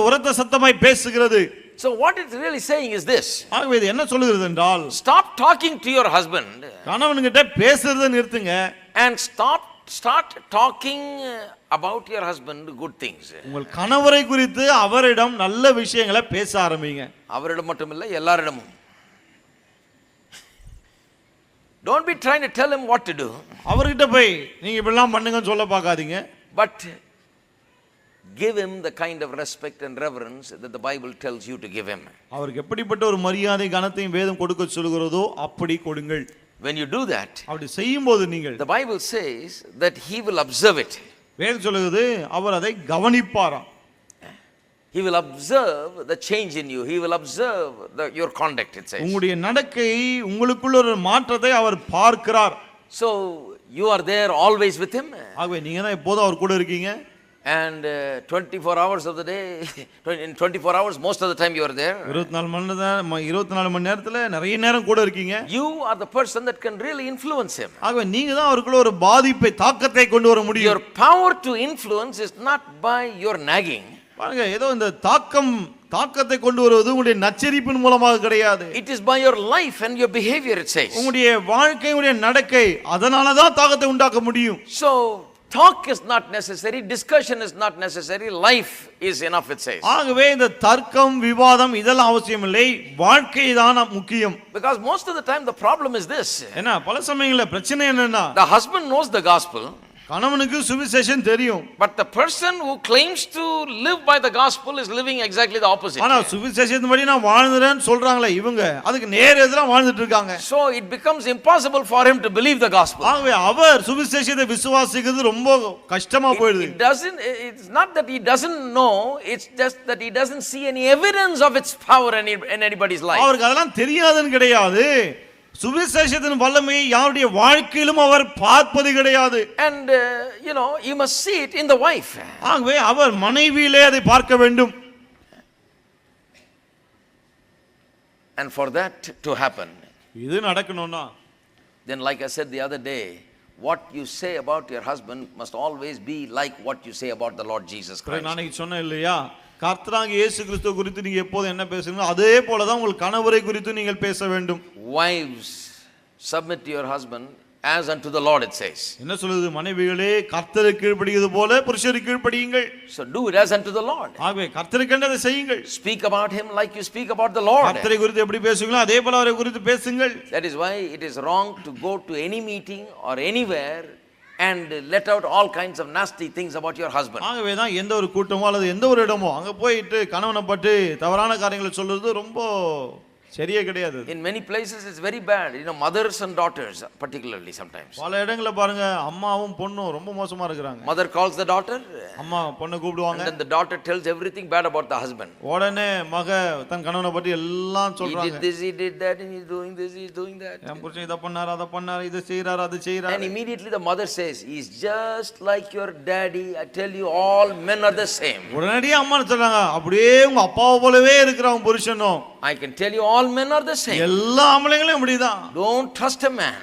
உரத்த சத்தமாய் பேசுகிறது. So what it's really saying is this. ஆகவே இது என்ன சொல்லுகிறது என்றால், stop talking to your husband. கணவன்கிட்ட பேசுறதை நிறுத்துங்க. And start talking about your husband good things. உங்கள் கணவரை குறித்து அவரிடம் நல்ல விஷயங்களை பேச ஆரம்பிங்க. அவரிடம் மட்டுமில்லை, எல்லாரிடமும். Don't be trying to tell him what to do. அவர்கிட்ட போய் நீங்க இப்படிலாம் பண்ணுங்கன்னு சொல்ல பார்க்காதீங்க. But give him the kind of respect and reverence that the Bible tells you to give him. அவருக்கு எப்படிப்பட்ட ஒரு மரியாதை கனத்தையும் வேதம் கொடுக்க சொல்கிறதோ அப்படி கொடுங்கள். When you do that, அப்படி செய்யும்போது நீங்கள், the Bible says that he will observe it. வேதம் சொல்லுகிறது அவர் அதை கவனிப்பாராம். He will observe the change in you. He will observe your conduct, it says. உங்களுடைய நடக்கை, உங்களுக்குள்ள ஒரு மாற்றத்தை அவர் பார்க்கிறார். So you are there always with him. ஆகவே நீங்க தான் எப்போதும் அவர் கூட இருக்கீங்க. And 24 hours of the day, in 24 hours most of the time you are there. 24 மணி நேரத்துல நிறைய நேரம் கூட இருக்கீங்க. You are the person that can really influence him. ஆகவே நீங்க தான் அவருக்குள்ள ஒரு பாதிப்பை, தாக்கத்தை கொண்டு வர முடியும். Your power to influence is not by your nagging. பாருங்க, ஏதோ இந்த தாக்கத்தை கொண்டு வருவது உங்களுடைய நச்சரிப்பின் மூலமாக கிடையாது. It is by your life and your behavior, it says. உங்களுடைய வாழ்க்கை, உங்களுடைய நடக்கை, அதனால தான் தாக்கத்தை உண்டாக்க முடியும். So talk is not necessary, discussion is not necessary, life is enough, it says. ஆகவே இந்த தர்க்கம், விவாதம் இதெல்லாம் அவசியம் இல்லை, வாழ்க்கை தான் முக்கியம். Because most of the time the problem is this. என்ன பல சமயங்கள்ல பிரச்சனை என்னன்னா, the husband knows the gospel. கணவனுக்கு சுவிசேஷம் தெரியும். But the person who claims to live by the gospel is living exactly the opposite. ஆனா சுவிசேஷத்தின்படி நான் வாழ்ந்துறேன்னு சொல்றாங்களே இவங்க அதுக்கு நேர் எதிரா வாழ்ந்துட்டு இருக்காங்க. So it becomes impossible for him to believe the gospel. ஆகவே அவர் சுவிசேஷத்தை விசுவாசிக்கிறது ரொம்ப கஷ்டமா போயிடுது. It's not that he doesn't know, it's just that he doesn't see any evidence of its power in anybody's life. அவருக்கு அதெல்லாம் தெரியாதுன்னு கிடையாது. சுவிசேஷத்தின் வல்லமையை யாருடைய வாழ்க்கையிலும் அவர் பார்ப்பது கிடையாது. And you must see it in the wife. ஆகவே அவர் மனைவியிலே அதை பார்க்க வேண்டும். And for that to happen, இது நடக்கணும்னா, then like I said the other day, what you say about your husband must always be like what you say about the Lord Jesus Christ. நான் சொன்னேன் இல்லையா, கர்த்தராகிய இயேசு கிறிஸ்து குறித்து நீங்க எப்போது என்ன பேசுறீங்களோ அதே போல தான் உங்கள் கணவரை குறித்து நீங்கள் பேச வேண்டும். Wives, submit to your husband as unto the Lord, it says. என்ன சொல்லுது? மனைவிகளே கர்த்தருக்கு கீழ்ப்படிவது போல புருஷருக்கு கீழ்ப்படியுங்கள். So do it as unto the Lord. ஆகவே கர்த்தருக்கு அதை செய்யுங்கள். Speak about him like you speak about the Lord. கர்த்தரை குறித்து எப்படி பேசுவீங்களோ அதே போல அவரை குறித்து பேசுங்கள். That is why it is wrong to go to any meeting or anywhere and let out all kinds of nasty things about your husband. ஆகவே தான் எந்த ஒரு கூட்டமோ அல்லது எந்த ஒரு இடமோ அங்க போயிட்டு கணவனை பற்றி தவறான காரியங்களை சொல்றது ரொம்ப சரியே கிடையாது. In many places it's very bad, mothers and daughters particularly sometimes. பல இடங்களை பாருங்க அம்மாவும் பொண்ணும் ரொம்ப மோசமா இருக்காங்க. Mother calls the daughter, அம்மா பொண்ணை கூப்பிடுவாங்க, and then the daughter tells everything bad about the husband. உடனே மக தன் கணவனை பற்றி எல்லாம் சொல்றாங்க. He did this, he did that, and he's doing this, he's doing that. என் புருஷன் இத பண்ணாரு, அத பண்ணாரு, இத செய்றாரு, அது செய்றாரு. And immediately the mother says, he's just like your daddy. I tell you, all men are the same. உடனடியே அம்மா சொல்றாங்க, அப்படியே உங்க அப்பாவை போலவே இருக்கிறான் புருஷனும். I can tell you, all men are the same. எல்லா ஆம்பளைங்களும் இப்படிதான். Don't trust a man.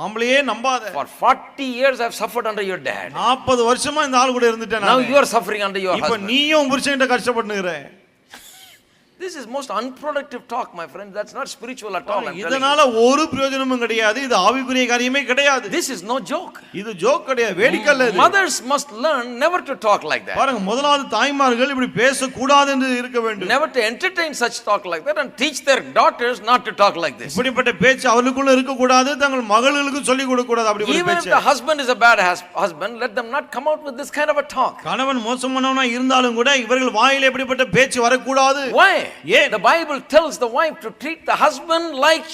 ஆம்பளையே நம்பாத. For 40 years I've suffered under your dad. 40 வருஷமா இந்த ஆள் கூட இருந்துட்டேன் நான். Now you are suffering under your husband. இப்போ நீயும் புருஷன்கிட்ட கஷ்டப்பட்டுங்கற. This is most unproductive talk, my friend. That's not spiritual at all. இதனால ஒரு பிரயோஜனமும் கிடையாது. இது ஆவிக்குரிய காரியமே கிடையாது. This is no joke. இது ஜோக் கிடையாது, வேடிக்கை இல்ல இது. Mothers must learn never to talk like that. பாருங்க, முதலாவது தாய்மார்கள் இப்படி பேச கூடாது என்று இருக்க வேண்டும். Never to entertain such talk like that and teach their daughters not to talk like this. இப்படிப்பட்ட பேச்சு அவளுக்குள்ள இருக்க கூடாது, தங்கள் மகளுக்கு சொல்லி கொடுக்க கூடாது அப்படி ஒரு பேச்சு. Even if the husband is a bad husband, let them not come out with this kind of a talk. கணவன் மோசமானவனா இருந்தாலும் கூட இவர்கள் வாயிலே இப்படிப்பட்ட பேச்சு வர கூடாது. Why? The Bible tells the wife to treat the husband like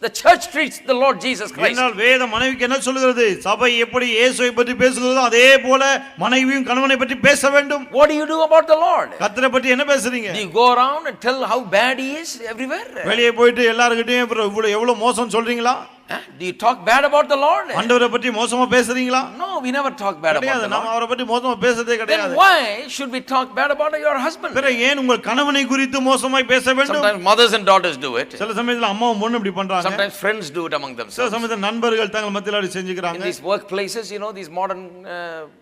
the church treats the Lord Jesus Christ. ஏனால் வேத மனைவிக்கு என்ன சொல்கிறது? சபை எப்படி இயேசுவை பற்றி பேசுகிறதோ அதே போல மனைவியும் கணவனை பற்றி பேச வேண்டும். What do you do about the Lord? கர்த்தரை பற்றி என்ன பேசுறீங்க? Do you go around and tell how bad he is everywhere? வெளியே போயிட்டு எல்லார்கிட்டயும் எவ்வளவு மோசம் சொல்றீங்களா? Do you talk bad about the Lord? ஆண்டவரை பற்றி மோசமா பேசுறீங்களா? No, we never talk bad about the Lord. நாம அவரை பற்றி மோசமா பேசதே கிடையாது. Then why should we talk bad about your husband? பிறகு ஏன் உங்கள் கணவனை குறித்து மோசமாய் பேச வேண்டும்? Sometimes mothers and daughters do it. சில சமயத்துல அம்மாவும் பொண்ணும் இப்படி பண்றாங்க. Sometimes friends do it among themselves. சில சமயத்துல நண்பர்கள் தங்கள் மத்தியில அப்படி செஞ்சுக்கறாங்க. In these workplaces, these modern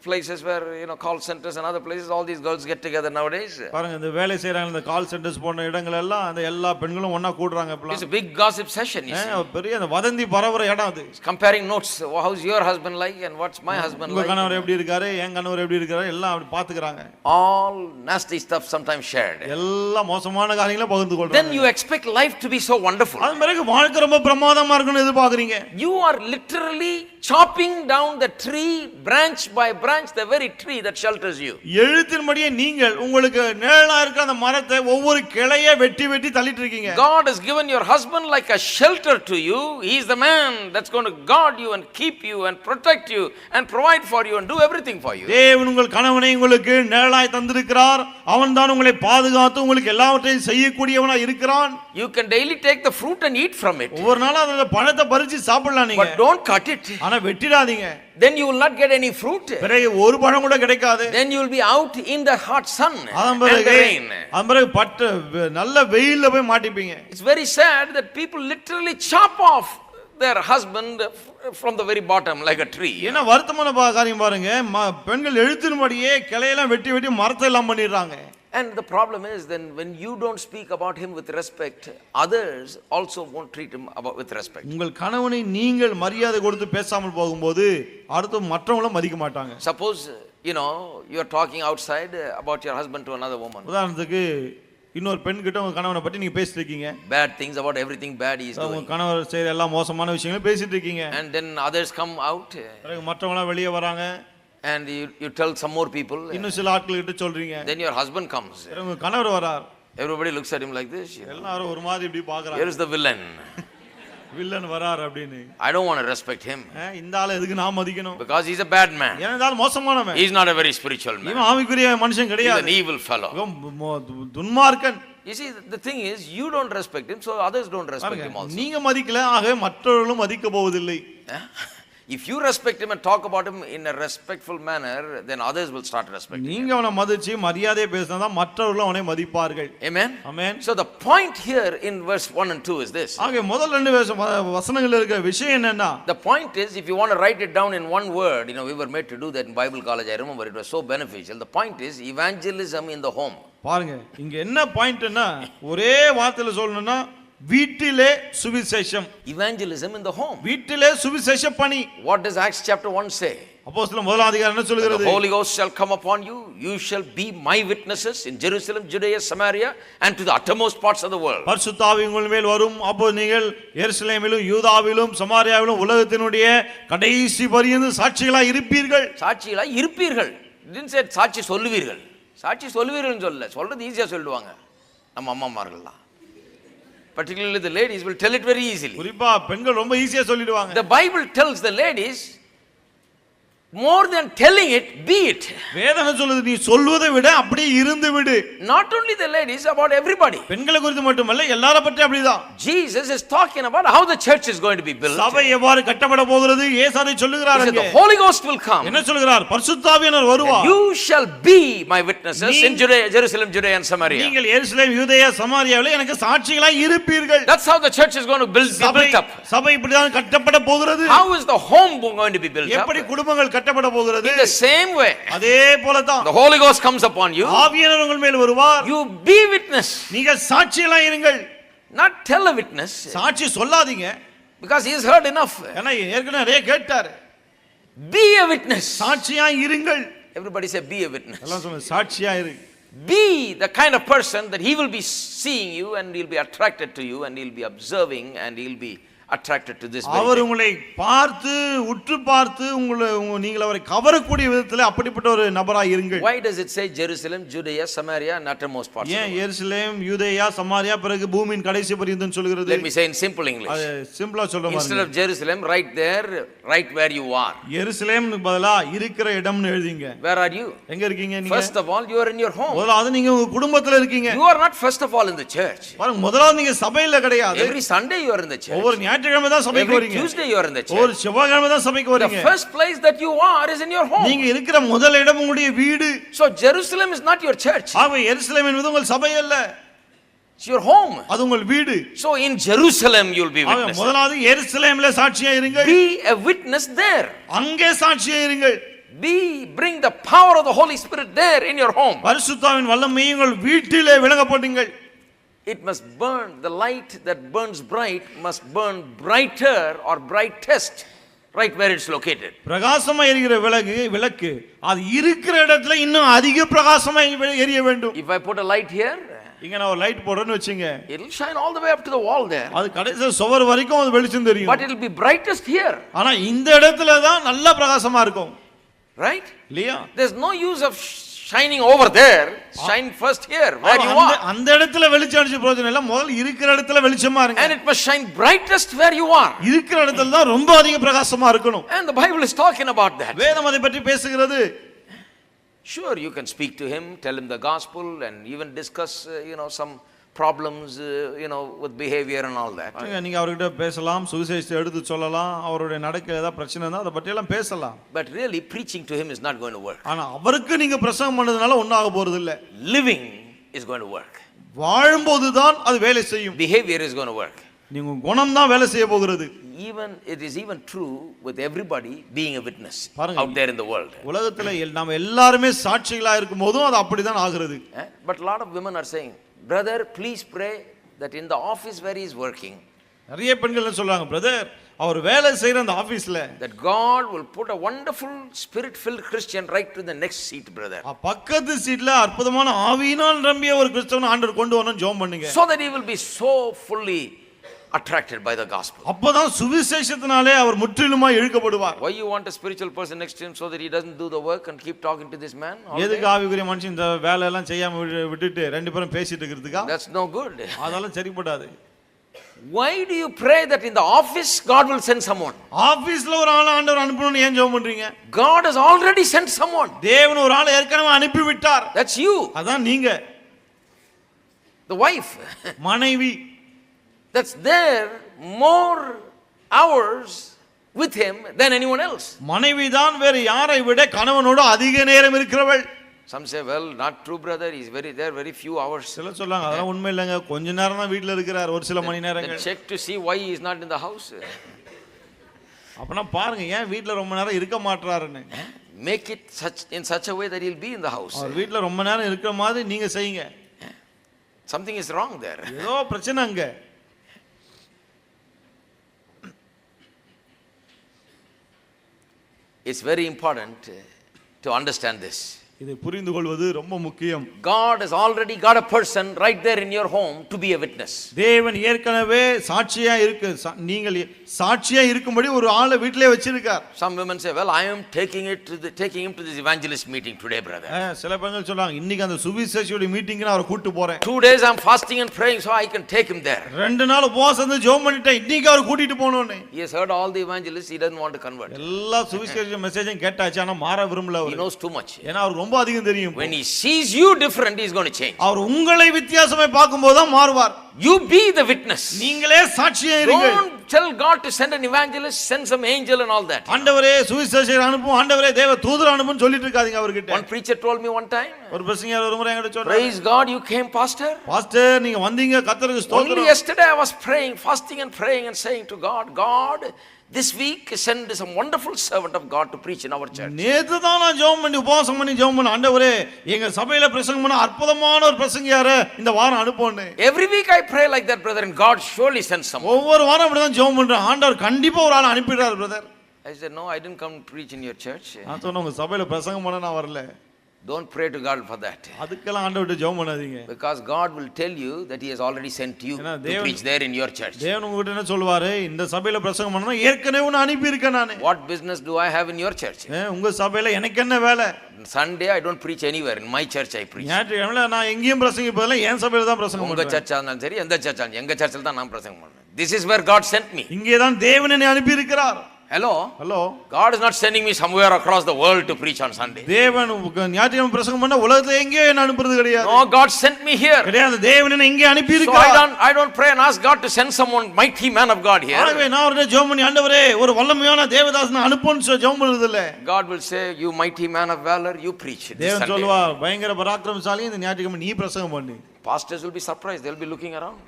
places where call centers and other places, all these girls get together nowadays. பாருங்க, இந்த வேலை செய்றாங்க இந்த கால் சென்டர்ஸ் போன்ற இடங்கள் எல்லாம் அந்த எல்லா பெண்களும் ஒண்ணா கூடுறாங்க இப்ப. It's a big gossip session. பெரிய அந்த வதந்தி பரவற இடம் அது. Comparing notes, how's your husband like and what's my husband like? உங்க கணவர் எப்படி இருக்காரு, என் கணவர் எப்படி இருக்காரு எல்லாம் அப்படி பாத்துக்கறாங்க. All nasty stuff sometimes shared. எல்லாம் மோசமான காரியங்களை பகிர்ந்து கொள்றாங்க. Then you expect life to be so wonderful. அது பிறகு வாழ்க்கை ரொம்ப பிரமாதமா இருக்குன்னு எதிர்பார்க்கறீங்க. You are literally chopping down the tree branch by branch, the very tree that shelters you. எழுத்தின்படியே நீங்கள் உங்களுக்கு நிழலா இருக்கிற அந்த மரத்தை ஒவ்வொரு கிளையை வெட்டி வெட்டி தள்ளிட்டு இருக்கீங்க. God has given your husband like a shelter to you. He is the man that's going to guard you and keep you and protect you and provide for you and do everything for you. தேவன் உங்கள் கணவனை உங்களுக்கு நிழலாய் தந்திருக்கிறார். அவன்தான் உங்களை பாதுகாத்து உங்களுக்கு எல்லாவற்றையும் செய்யக்கூடியவனாய் இருக்கிறான். You can daily take the fruit and eat from it. ஒவ்வொரு நாளும் அந்த பழத்தை பறிச்சு சாப்பிடலாம் நீங்க. But don't cut it. ஆனா வெட்டிடாதீங்க. Then you will not get any fruit. பிறகு ஒரு பழம் கூட கிடைக்காது. Then you will be out in the hot sun and the rain. அம்பரே பட்டு நல்ல வெயில்ல போய் மாட்டிப்பீங்க. It's very sad that people literally chop off their husband from the very bottom like a tree. ஏன்னா வருத்தமான காரியம் பாருங்க, பெண்கள் எழுத்தின்படியே கிளையெல்லாம் வெட்டி வெட்டி மரத்தை எல்லாம் பண்ணிடுறாங்க. And the problem is then when you don't speak about him with respect, others also won't treat him with respect. உங்கள் கணவனை நீங்கள் மரியாதை கொடுத்து பேசாமல் போகும்போது அடுத்து மற்றவங்களும் மதிக்க மாட்டாங்க. Suppose you are talking outside about your husband to another woman. உதாரணத்துக்கு இன்னொரு பெண் கிட்ட உங்க கணவனை பத்தி நீங்க பேசிட்டு இருக்கீங்க. Bad things about everything bad he is doing. உங்க கணவர் செய்யற எல்லா மோசமான விஷயங்களை பேசிட்டு இருக்கீங்க. And then others come out. மற்றவங்க வெளியே வராங்க. And you tell some more people. இன்னும் சில ஆட்கள் கிட்ட சொல்றீங்க. Then your husband comes. உங்க கணவர் வரார். Everybody looks at him like this. எல்லாரும் ஒரு மாதிரி இப்படி பார்க்கறாங்க. Here is the villain. Villain வரார் அப்படினு. I don't want to respect him. இந்த ஆளை எதுக்கு நான் மதிக்கணும்? Because he's a bad man. ஏன்னா இந்த ஆள் மோசமானவன். He is not a very spiritual man. இவன் ஆவிக்குரிய மனுஷன் கிடையாது. He's an evil fellow. துன்மார்க்கன். You see, the thing is, you don't respect him, so others don't respect him also. நீங்க மதிக்கல, ஆக மற்றவர்களும் மதிக்க போவதில்லை. If you respect him and talk about him in a respectful manner, then others will start respecting him. நீங்க அவனை மதிச்சு மரியாதையை பேசினா தான் மற்றவர்களும் அவனை மதிப்பார்கள். Amen. Amen. So the point here in verse 1 and 2 is this. ஆக முதல் ரெண்டு வசனங்கள்ல இருக்க விஷயம் என்னன்னா, the point is, if you want to write it down in one word, we were made to do that in Bible college. I remember it was so beneficial. The point is evangelism in the home. பாருங்க, இங்க என்ன பாயிண்ட்னா, ஒரே வார்த்தையில சொல்லணும்னா வீட்டிலே சுவிசேஷம். Evangelism in the home. வீட்டிலே சுவிசேஷ பணி. What does Acts chapter 1 say? அப்போஸ்தலர் முதலாம் அதிகாரம் என்ன சொல்கிறது? The Holy Ghost shall come upon you. You shall be my witnesses in Jerusalem, Judea, Samaria and to the uttermost parts of the world. பரிசுத்த ஆவி உங்கள் மேல் வரும். அப்பொழுது நீங்கள் எருசலேமிலும் யூதாவிலும் சமாரியாவிலும் உலகத்தினுடைய கடைசி பரியந்தம் சாட்சிகளாய் இருப்பீர்கள். சாட்சிகளாய் இருப்பீர்கள். Didn't say சாட்சி சொல்லுவீர்கள். சாட்சி சொல்லுவீர்கள்னு சொல்லல. சொல்றது ஈஸியா சொல்லுவாங்க நம்ம அம்மாமார்கள்லாம். Particularly the ladies will tell it very easily. குறிப்பா பெண்கள் ரொம்ப ஈஸியா சொல்லிடுவாங்க. The Bible tells the ladies, more than telling it, be it. வேதம் சொல்லுது, நீ சொல்வதை விட அப்படியே இருந்து விடு. Not only the ladies, about everybody. பெண்களை குறித்து மட்டுமல்ல, எல்லார பற்றி அப்படிதான். Jesus is talking about how the church is going to be built. சபை எவ்வாறு கட்டப்பட போகிறது இயேசு அதை சொல்லுகிறார். The Holy Ghost will come. என்ன சொல்கிறார்? பரிசுத்த ஆவியானவர் வருவார். You shall be my witnesses in Judea, Jerusalem, Judea and Samaria. நீங்கள் எருசலேம், யூதேயா, சமாரியாவிலே எனக்கு சாட்சிகளாய் இருப்பீர்கள். That's how the church is going to be built up. சபை இப்படி தான் கட்டப்பட போகிறது. How is the home going to be built up? எப்படி குடும்பங்கள் கட்டப்பட போகிறது? In the same way. அதே போல தான். The Holy Ghost comes upon you. ஆவியானவர் உங்கள் மேல் வருவார். You be witness. நீங்கள் சாட்சிகளாய் இருங்கள். Not tell a witness. சாட்சி சொல்லாதீங்க. Because he has heard enough. ஏன்னா ஏற்கனவே நிறைய கேட்டார். Be a witness. சாட்சியாய் இருங்கள். Everybody say be a witness. எல்லாம் சொல்லுங்க, சாட்சியாய் இரு. Be the kind of person that he will be seeing you and he'll be attracted to you and he'll be observing and he'll be attracted to this. அவர் உங்களை பார்த்து உற்று பார்த்து நீங்கள் அவரை கவரக்கூடிய விதத்தில் அப்படிப்பட்ட ஒரு நபராய் இருங்கள். Why does it say Jerusalem, Judea, Samaria and uttermost parts? ஏன் எருசலேம், யூதேயா, சமாரியா பிறகு பூமியின் கடைசி பரியந்தம் சொல்கிறது? Let me say in simple English. அது சிம்பிளா சொல்றேன். Instead of Jerusalem, right there, right where you are. எருசலேம்க்கு பதிலா இருக்கிற இடம்னு எழுதிங்க. Where are you? எங்க இருக்கீங்க நீங்க? First of all, you are in your home. முதலாவது நீங்க உங்க குடும்பத்துல இருக்கீங்க. You are not first of all in the church. பாருங்க, முதலாவது நீங்க சபையில கிடையாது. Every Sunday you are in the church. ஒவ்வொரு ஞாயிற்றுக்கிழமை தான் சபைக்கு வரீங்க. Every Tuesday you are in the church. ஒரு செவ்வாய்க்கிழமை தான் சபைக்கு வரீங்க. The first place that you are is in your home. நீங்க இருக்கிற முதல் இடம் உங்களுடைய வீடு. So Jerusalem is not your church. ஆமா, எருசலேம் என்பது உங்கள் சபை அல்ல. It's your home. அது உங்கள் வீடு. So in Jerusalem you will be witness. முதலாவது எருசலேமிலே சாட்சியா இருங்கள். Be a witness there. அங்கே சாட்சியா இருங்கள். Bring the power of the Holy Spirit there in your home. பரிசுத்தாவின் வல்லமையை உங்கள் வீட்டிலே விளங்கப்படுங்கள். It must burn. The light that burns bright must burn brighter or brightest right where it's located. பிரகாசமா எரிகிற விளக்கு அது இருக்கிற இடத்துல இன்னும் அதிக பிரகாசமா எரிய வேண்டும். If I put a light here, இங்க நான் ஒரு லைட் போடுறேன்னு வெச்சீங்க, it will shine all the way up to the wall there. அது கடைசி சுவர் வரைக்கும் அது வெளிச்சம் தெரியும். But it will be brightest here. ஆனா இந்த இடத்துல தான் நல்ல பிரகாசமா இருக்கும். Right? இல்லையா? There's no use of shining over there. Shine first here where you are. அந்த இடத்துல வெளிச்சம் அடிச்சு பிரயோஜனம் இல்ல. முதல்ல இருக்கிற இடத்துல வெளிச்சமா இருங்க. And it must shine brightest where you are. இருக்கிற இடத்துல தான் ரொம்ப அதிக பிரகாசமா இருக்கணும். And the Bible is talking about that. வேதம் அதை பற்றி பேசுகிறது. Sure, you can speak to him, tell him the gospel and even discuss some problems with behavior and all that. நீங்க அவர்கிட்ட பேசலாம், சுவிசேஷத்தை எடுத்து சொல்லலாம், அவருடைய நடக்கையில ஏதாவது பிரச்சனை இருந்தா அத பத்தி எல்லாம் பேசலாம். But really preaching to him is not going to work. ஆனா அவருக்கு நீங்க பிரசங்கம் பண்ணதுனால ஒண்ணும் ஆக போறது இல்ல. Living is going to work. வாழும்போது தான் அது வேலை செய்யும். Behavior is going to work. நீங்க குணம் தான் வேலை செய்ய போகிறது. It is even true with everybody being a witness out there in the world. உலகத்துல நாம எல்லாரும் சாட்சிகளா இருக்கும்போதும் அது அப்படிதான் ஆகிறது. But a lot of women are saying, brother, please pray that in the office where he is working, நிறைய பெண்கள் சொல்றாங்க, பிரதர் அவர் வேலை செய்யற அந்த ஆபீஸ்ல, that God will put a wonderful spirit filled Christian right to the next seat, brother. பக்கத்து சீட்ல அற்புதமான ஆவியினால் நிரம்பிய ஒரு கிறிஸ்தவனை ஆண்டவர் கொண்டு வரணும் ஜெபம் பண்ணுங்க. So that he will be so fully attracted by the gospel. அப்பதான் சுவிசேஷத்தினாலே அவர் முற்றிலுமாய் இழுக்கப்படுவார். Why you want a spiritual person next to him so that he doesn't do the work and keep talking to this man all எதுக்கு day? ஆவிக்குரிய மனுஷன் இந்த வேலை எல்லாம் செய்யாம விட்டுட்டு ரெண்டு பேரும் பேசிட்டு இருக்கிறதுக்கா? That's no good. அதெல்லாம் சரிப்படாது. Why do you pray that in the office God will send someone? ஆபீஸ்ல ஒரு ஆளை ஆண்டவர் அனுப்பணும்னு ஏன் ஜெபம் பண்றீங்க? God has already sent someone. தேவன் ஒரு ஆளை ஏற்கனவே அனுப்பி விட்டார். That's you. அதான் நீங்க. The wife. மனைவி. That's there more hours with him than anyone else. மனைவி தான் வேற யாரை விட கணவனோடு அதிக நேரம் இருக்கிறவள். Some say, well, not true, brother. He's very few hours. சில சொல்றாங்க அதெல்லாம் உண்மை இல்லங்க, கொஞ்ச நேரம் தான் வீட்ல இருக்கிறார், ஒரு சில மணி நேரங்கள். Check to see why he is not in the house. அப்பனா பாருங்க ஏன் வீட்ல ரொம்ப நேரம் இருக்க மாட்டறாருன்னு. Make it in such a way that he'll be in the house. அவர் வீட்ல ரொம்ப நேரம் இருக்கிற மாதிரி நீங்க செய்யுங்க. Something is wrong there. ஏதோ பிரச்சனை அங்க. It's very important to understand this. இதை புரிந்து கொள்வது ரொம்ப முக்கியம். God has already got a person right there in your home to be a witness. தேவன் ஏற்கனவே சாட்சியா இருக்கு, நீங்கள் சாட்சியா இருக்கும்படி ஒரு ஆளை வீட்டிலே வச்சிருக்கார். Some women say, well, I am taking him to this evangelist meeting today, brother. சில பெண்கள் சொல்றாங்க இன்னைக்கு அந்த சுவிசேஷியோட மீட்டிங்க்கு நான் அவரை கூட்டி போறேன். 2 days I'm fasting and praying so I can take him there. ரெண்டு நாள் உபவாசம் இருந்து ஜெபம் பண்ணிட்டேன், இன்னைக்கு அவரை கூட்டிட்டு போணும்னு. He has heard all the evangelists, he doesn't want to convert. எல்லா சுவிசேஷ மெசேஜும் கேட்டாச்சு, ஆனா மாற விரும்பல அவர். He knows too much. ஏன்னா அவர் ரொம்ப அதிகம் தெரியும். When he sees you different, he is going to change. அவர் உங்களை வித்தியாசமாய் பாக்கும்போது தான் மாறுவார். You be the witness. நீங்களே சாட்சியா இருங்க. Don't tell God to send an evangelist, send some angel and all that. ஆண்டவரே சுவிசேஷகரை அனுப்பும், ஆண்டவரே தேவ தூதரை அனுப்புன்னு சொல்லிட்டு இருக்காதீங்க அவர்கிட்ட. One preacher told me one time, ஒரு பிரசங்கியார் ஒரு முறை என்கிட்ட சொன்னார், praise God you came, pastor. Pastor நீங்க வந்தீங்க, கர்த்தருக்கு Only ஸ்தோத்திரம். yesterday I was praying, fasting and praying and saying to God, God, this week send some wonderful servant of God to preach in our church. நேத்து தான் நான் ஜெபம் பண்ணி உபவாசம் பண்ணி ஜெபம் பண்ண, ஆண்டவரே எங்க சபையில பிரசங்கம் பண்ண அற்புதமான ஒரு பிரசங்கியாரை இந்த வாரம் அனுப்புன்னு. Every week I pray like that, brother, and God surely sends someone. ஒவ்வொரு வாரம் அப்படி தான் ஜெபம் பண்றேன், ஆண்டவர் கண்டிப்பா ஒரு ஆளை அனுப்பிடுறார் brother. I said, no, I didn't come to preach in your church. நான் சொன்னேன் உங்க சபையில பிரசங்கம் பண்ண நான் வரல. Don't pray to God for that. அதுக்கெல்லாம் ஆண்டவர்ட்ட ஜெபம் பண்ணாதீங்க. Because God will tell you that he has already sent you to preach there in your church. தேவன் உங்ககிட்ட என்ன சொல்வாரு, இந்த சபையில பிரசங்கம் பண்ணனும், ஏற்கனவே உன்னை அனுப்பி இருக்கேன் நானு. What business do I have in your church? உங்க சபையில எனக்கு என்ன வேலை? Sunday I don't preach anywhere. In my church I preach. ஞாயிற்றுக்கிழமையில நான் எங்கேயும் பிரசங்கிப்பதில்லை, என் சபையில தான் பிரசங்கம் உங்க பண்றேன். சர்ச்சா இருந்தாலும் சரி, எந்த சர்ச்சா இருந்தாலும் எங்க சர்ச்சில் தான் நான் பிரசங்கம் பண்றேன். This is where God sent me. இங்கே தான் தேவன் என்னை அனுப்பி இருக்கிறார். Hello? Hello? God is not sending me somewhere across the world to preach on Sunday. தேவன் ஞாயிற்றுக்கிழமை பிரசங்கம் பண்ண உலகத்துல எங்கேயோ என்ன அனுப்புறது கிடையாது. No, God sent me here. கிடையாது, தேவன் என்னை இங்கே அனுப்பி So இருக்கிறார். I don't pray and ask God to send someone mighty man of God here. ஆகவே நான் அவர்கிட்ட ஜெபம் பண்ணி ஆண்டவரே ஒரு வல்லமையான தேவதாசனை அனுப்புன்னு ஜெபம் பண்றது இல்ல. God will say, you mighty man of valor, you preach this தேவன் Sunday. சொல்வார், பயங்கர பராக்கிரமசாலி, இந்த ஞாயிற்றுக்கிழமை நீ பிரசங்கம் பண்ணு. Pastors will be surprised. They'll be looking around.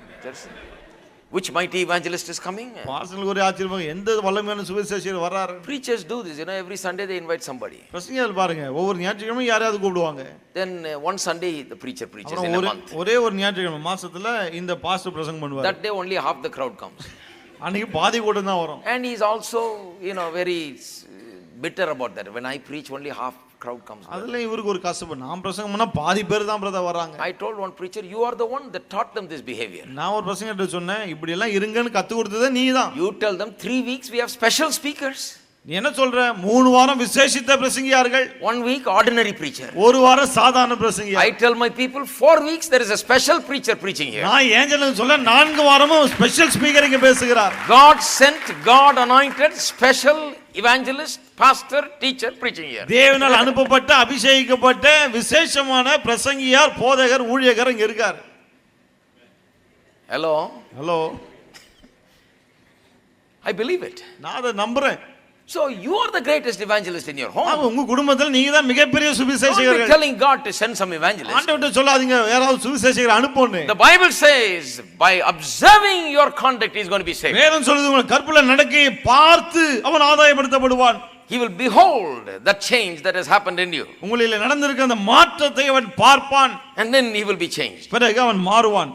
Which mighty evangelist is coming? பாஸ்டர்களுக்கு ஒரு ஆச்சரியம், எந்த வல்லமையான சுவிசேஷகர் வர்றாரு? Preachers do this, every Sunday they invite somebody. பிரசங்கியார் பாருங்க, ஒவ்வொரு ஞாயிற்றுக்கிழமையும் யாரையாவது கூப்பிடுவாங்க. Then one Sunday the preacher preaches in a month. ஒரே ஒரு ஞாயிற்றுக்கிழமை மாசத்துல இந்த பாஸ்டர் பிரசங்கம் பண்ணுவார். That day only half the crowd comes. அன்னைக்கு பாதி கூட்டம் தான் வரும். And he is also, very bitter about that. When I preach, only half crowd comes. அதுல இவருக்கு ஒரு கசப்பு, நான் பிரசங்கம் பண்ணா பாதி பேர் தான் பிரதர் வராங்க. I told one preacher, you are the one that taught them this behavior. நான் ஒரு பிரசங்கிட்ட சொன்னேன், இப்படி எல்லாம் இருங்கன்னு கத்து கொடுத்ததே நீதான். You tell them 3 weeks we have special speakers. நீ என்ன சொல்ற? 3 வாரம் விசேஷித்த பிரசங்கியார்கள், 1 week ordinary preacher. ஒரு வாரம் சாதாரண பிரசங்கியார். I tell my people 4 weeks there is a special preacher preaching here. நான் ஏஞ்சலுக்கு சொல்ல 4 வாரமும் ஸ்பெஷல் ஸ்பீக்கர் இங்க பேசுகிறார். God sent, God anointed special evangelist, pastor, teacher preaching here. தேவனால் அனுப்பப்பட்ட அபிஷேகிக்கப்பட்ட விசேஷமான பிரசங்கியார், போதகர், ஊழியர் இங்க இருக்கார். Hello? Hello. I believe it. நான் அதை நம்புறேன். So you are the greatest evangelist in your home. உங்க குடும்பத்தில் நீங்க தான் மிகப்பெரிய சுவிசேஷகர்கள். Don't be telling God to send some evangelist. ஆண்டவர்ட்ட சொல்லாதீங்க யாராவது சுவிசேஷகரை அனுப்புன்னு. The Bible says by observing your conduct he is going to be saved. வேதம் சொல்லுது உங்கள் கற்புள்ள நடக்கையை பார்த்து அவன் ஆதாயப்படுத்தப்படுவான். He will behold that change that has happened in you. உங்களில் நடந்திருக்கிற அந்த மாற்றத்தை அவன் பார்ப்பான். And then he will be changed. பிறகு அவன் மாறுவான்.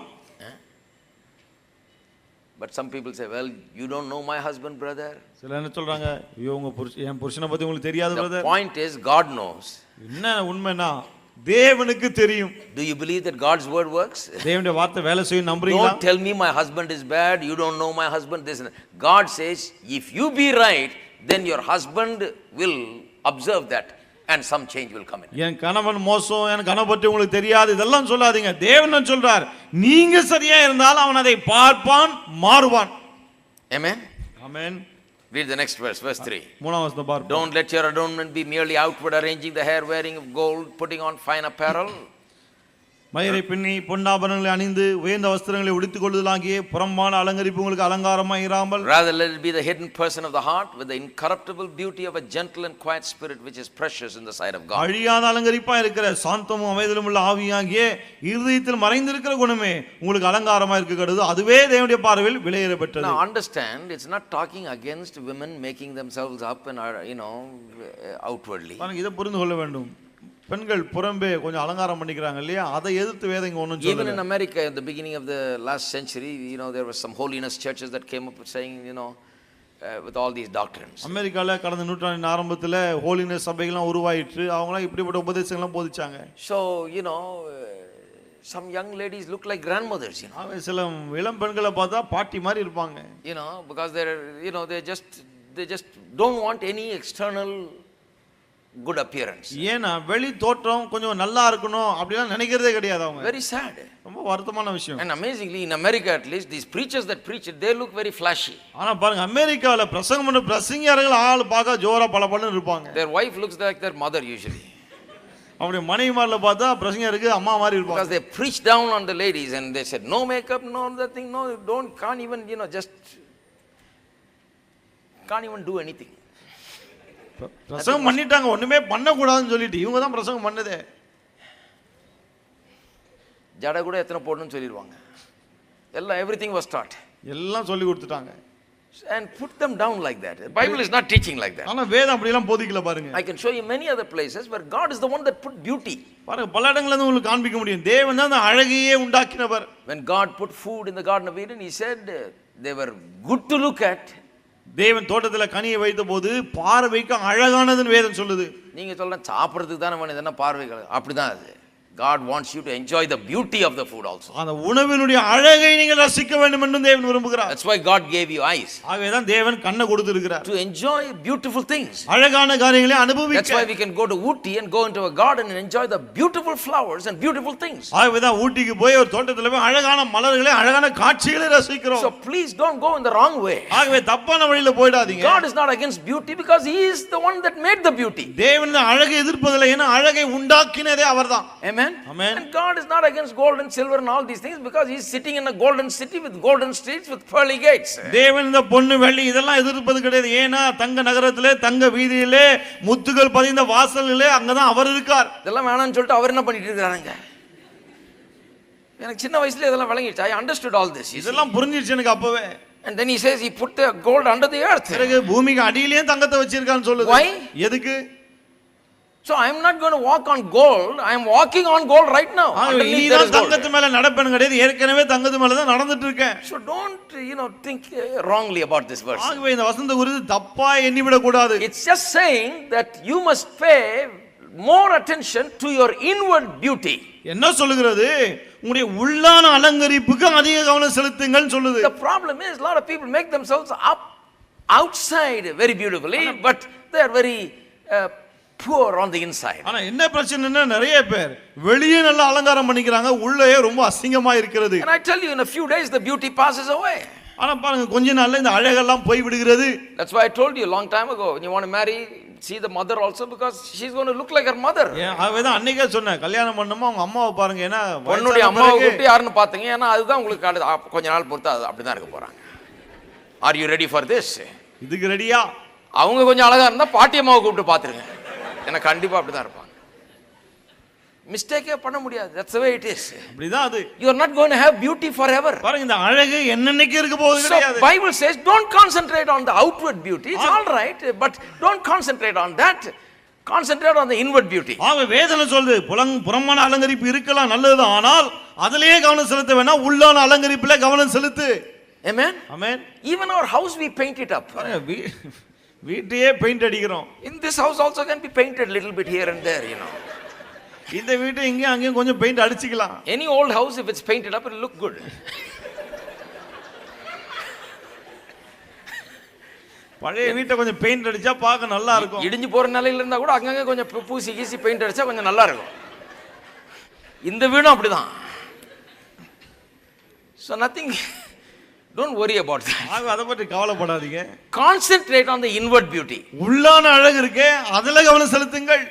But some people say, well, you don't know my husband, brother. சில என்ன சொல்றாங்க, ஐயோ உங்க என் புருஷனை பத்தி உங்களுக்கு தெரியாது brother. The point is God knows. என்ன உண்மைனா தேவனுக்கு தெரியும். Do you believe that God's word works? தேவனுடைய வார்த்தை வேலை செய்யும் நம்புறீங்களா? Don't tell me my husband is bad, you don't know my husband this. God says if you be right, then your husband will observe that and some change will come in. என் கணவன் மோசம், என் கணவன் பற்றி உங்களுக்கு தெரியாது, இதெல்லாம் சொல்லாதீங்க. தேவன் சொல்றார், நீங்க சரியா இருந்தால் அவன் அதை பார்ப்பான், மாறுவான். Amen. Amen. Read the next verse, verse 3. மூணாம் வசனம் பாருங்க. Don't let your adornment be merely outward, arranging the hair, wearing of gold, putting on fine apparel. மயிரை பின்னி பொன்னாபரணங்களை அணிந்து உயர்ந்த வஸ்திரங்களை உடுத்திக் கொள்வதாகிய புறம்பான அலங்கரிப்பு உங்களுக்கு அலங்காரமாய் இராமல், rather let it be the hidden person of the heart with the incorruptible beauty of a gentle and quiet spirit which is precious in the sight of God. அழியாத அலங்கரிப்பா இருக்கிற சாந்தமும் அமைதலும் உள்ள ஆவியாகிய இருதயத்தில் மறைந்திருக்கிற குணமே உங்களுக்கு அலங்காரமா இருக்க கடவுது. அதுவே தேவனுடைய பார்வையில் விலையேற பெற்றது. Now understand, it's not talking against women making themselves up and outwardly. இதை புரிந்து கொள்ள வேண்டும். பெண்கள் புறம்பே கொஞ்சம் அலங்காரம் பண்ணிக்கிறாங்க இல்லையா, அதை எதிர்த்து வேதம் இங்க ஒண்ணும் சொல்லல. Even in America at the beginning of the last century, there were some holiness churches that came up saying, with all these doctrines. அமெரிக்கால கடந்த நூற்றாண்டின் ஆரம்பத்துல ஹோலினஸ் சபைகள்லாம் உருவாயிற்று. அவங்கலாம் இப்படிப்பட்ட உபதேசங்கள்லாம் போதிச்சாங்க. So, some young ladies look like grandmothers, சில இளம் பெண்களை பார்த்தா பாட்டி மாதிரி இருப்பாங்க. because they just don't want any external good appearance. ஏனா வெளி தோற்றம் கொஞ்சம் நல்லா இருக்கணும் அப்படிலாம் நினைக்கிறதே கிடையாது அவங்க. Very sad. ரொம்ப வருத்தமான விஷயம். And amazingly in America at least these preachers that preach it, they look very flashy. ஆனா பாருங்க அமெரிக்கால பிரசங்கம் பண்ண பிரசங்கியார்கள் ஆள் பார்க்க ஜோரா பளபளன்னு இருப்பாங்க. Their wife looks like their mother usually. அவருடைய மனைவிமார்ல பார்த்தா பிரசங்கியாருக்கு அம்மா மாதிரி இருப்பாங்க. Because they preach down on the ladies and they said no makeup, no that thing, no can't even just can't even do anything. பிரசங்கம் பண்ணிட்டாங்க, ஒண்ணுமே பண்ண கூடாதுன்னு சொல்லிட்டு இவங்க தான் பிரசங்கம் பண்ணதே. ஜட கூட எத்தனை போடணும்னு சொல்லிடுவாங்க. எல்லாம் everything was taught. எல்லாம் சொல்லி கொடுத்துட்டாங்க. And put them down like that. The Bible is not teaching like that. ஆனா வேதம் அப்படி எல்லாம் போதிக்கல பாருங்க. I can show you many other places where God is the one that put beauty. பாருங்க பல இடங்கள்ல இருந்து உங்களுக்கு காண்பிக்க முடியும். தேவன் தான் அந்த அழகையே உண்டாக்கினவர். When God put food in the Garden of Eden, he said they were good to look at. தேவன் தோட்டத்துல கனியை வைத்த போது பார்வைக்கு அழகானதுன்னு வேதம் சொல்லுது. நீங்க சொல்லலாம் சாப்பிடுறதுக்கு தானே வேணும், இதெல்லாம் பார்வைகள் அப்படிதான் அது. God wants you to enjoy the beauty of the food also. அந்த உணவினுடைய அழகை நீங்கள் ரசிக்க வேண்டும் என்று தேவன் விரும்புகிறார். That's why God gave you eyes. ஆகவே தான் தேவன் கண்ணை கொடுத்திருக்கிறார். To enjoy beautiful things. அழகான காரியங்களை அனுபவிக்க. That's why we can go to Ooty and go into a garden and enjoy the beautiful flowers and beautiful things. ஆகவே தான் ஊட்டிக்கு போய் ஒரு தோட்டத்துல போய் அழகான மலர்களை அழகான காட்சிகளை ரசிக்கிறோம். So please don't go in the wrong way. ஆகவே தப்பான வழியில போய்டாதீங்க. God is not against beauty because he is the one that made the beauty. தேவன் அழகை எதிர்ப்பதில்லை, ஏன்னா அழகை உண்டாக்கினதே அவர்தான். Amen. Amen. And God is not against gold and silver and all these things because he is sitting in a golden city with golden streets with pearly gates. தேவன் இந்த பொன்னு வெள்ளி இதெல்லாம் எதிர்ப்பது கிடையாது. ஏனா தங்க நகரத்திலே தங்க வீதியிலே முத்துகள் பதிந்த வாசலிலே அங்கதான் அவர் இருக்கார். இதெல்லாம் வேணாம்னு சொல்லிட்டு அவர் என்ன பண்ணிட்டு இருக்காருங்க? எனக்கு சின்ன வயசுல இதெல்லாம் விளங்கிடுச்சு. I understood all this. இதெல்லாம் புரிஞ்சிருச்சு எனக்கு அப்பவே. And then he says he put the gold under the earth. பிறகு பூமிக்கு அடியிலே தங்கத்தை வச்சிருக்கான்னு சொல்லுது. Why? எதுக்கு? So I am not going to walk on gold, I am walking on gold right now. நீ தான் தங்கத்து மேல நடப்பேன்னு கிடையாது, ஏற்கனவே தங்கத்து மேல தான் நடந்துட்டு இருக்கேன். So don't think wrongly about this verse. ஆகவே இந்த வசனத்தை குறித்து தப்பா எண்ணி விட கூடாது. It's just saying that you must pay more attention to your inward beauty. என்ன சொல்லுகிறது? உங்களுடைய உள்ளான அலங்கரிப்புக்கு அதிக கவனம் செலுத்துங்கன்னு சொல்லுது. The problem is a lot of people make themselves up outside very beautifully but they are very poor on the inside. ஆனா என்ன பிரச்சனைன்னா நிறைய பேர் வெளியே நல்ல அலங்காரம் பண்ணிக்கிறாங்க, உள்ளே ரொம்ப அசிங்கமா இருக்கிறது. And I tell you in a few days the beauty passes away. ஆனா பாருங்க கொஞ்ச நாள்ல இந்த அழகெல்லாம் போய் விடுகிறது. That's why I told you a long time ago when you want to marry, see the mother also because she's going to look like her mother. அதுதான் அன்னைக்கே சொன்னேன், கல்யாணம் பண்ணனுமா அவங்க அம்மாவை பாருங்க, ஏனா பொண்ணுடைய அம்மாவை கூட்டி யாருன்னு பாத்தீங்க, ஏனா அதுதான் உங்களுக்கு கொஞ்ச நாள் பொறுத்து அப்படி தான் இருக்க போறாங்க. Are you ready for this? இதுக்கு ரெடியா? அவங்க கொஞ்சம் அழகா இருந்தா பாட்டி அம்மாவை கூப்பிட்டு பாத்துருங்க, ஏனா கண்டிப்பா அப்படி தான் இருப்பாங்க. மிஸ்டேக்கே பண்ண முடியாது. That's the way it is. அப்படிதான் அது. You are not going to have beauty forever. பாருங்க இந்த அழகு என்னன்னைக்கு இருக்க போகுது கிடையாது. So Bible says don't concentrate on the outward beauty. It's all right but don't concentrate on that. Concentrate on the inward beauty. ஆக வேதனை சொல்லுது புறமான அலங்கரிப்பு இருக்கலாம் நல்லது, ஆனால் அதிலேயே கவனம் செலுத்த வேண்டாம், உள்ளான அலங்கரிப்பிலே கவனம் செலுத்து. Amen. Amen. Even our house we paint it up. வீட்டையே பெயிண்ட் அடிக்கிறோம். In this house also can be painted little bit here and there, இந்த வீட்டை இங்கேயும் அங்கேயும் கொஞ்சம் பெயிண்ட் அடிச்சுக்கலாம். Any old house, if it's painted up, it'll look good. பழைய வீட்டை கொஞ்சம் பெயிண்ட் அடிச்சா பார்க்க நல்லா இருக்கும். இடிஞ்சு போற நிலையில இருந்தா கூட அங்கங்க கொஞ்சம் பூசி கீசி பெயிண்ட் அடிச்சா கொஞ்சம் நல்லா இருக்கும். இந்த வீடும் அப்படிதான். So nothing, don't worry about that. அதை பற்றி கவலைப்படாதீங்க. Concentrate on the inward beauty. உள்ளான அழகு இருக்கே அதுல கவனம் செலுத்துங்கள்.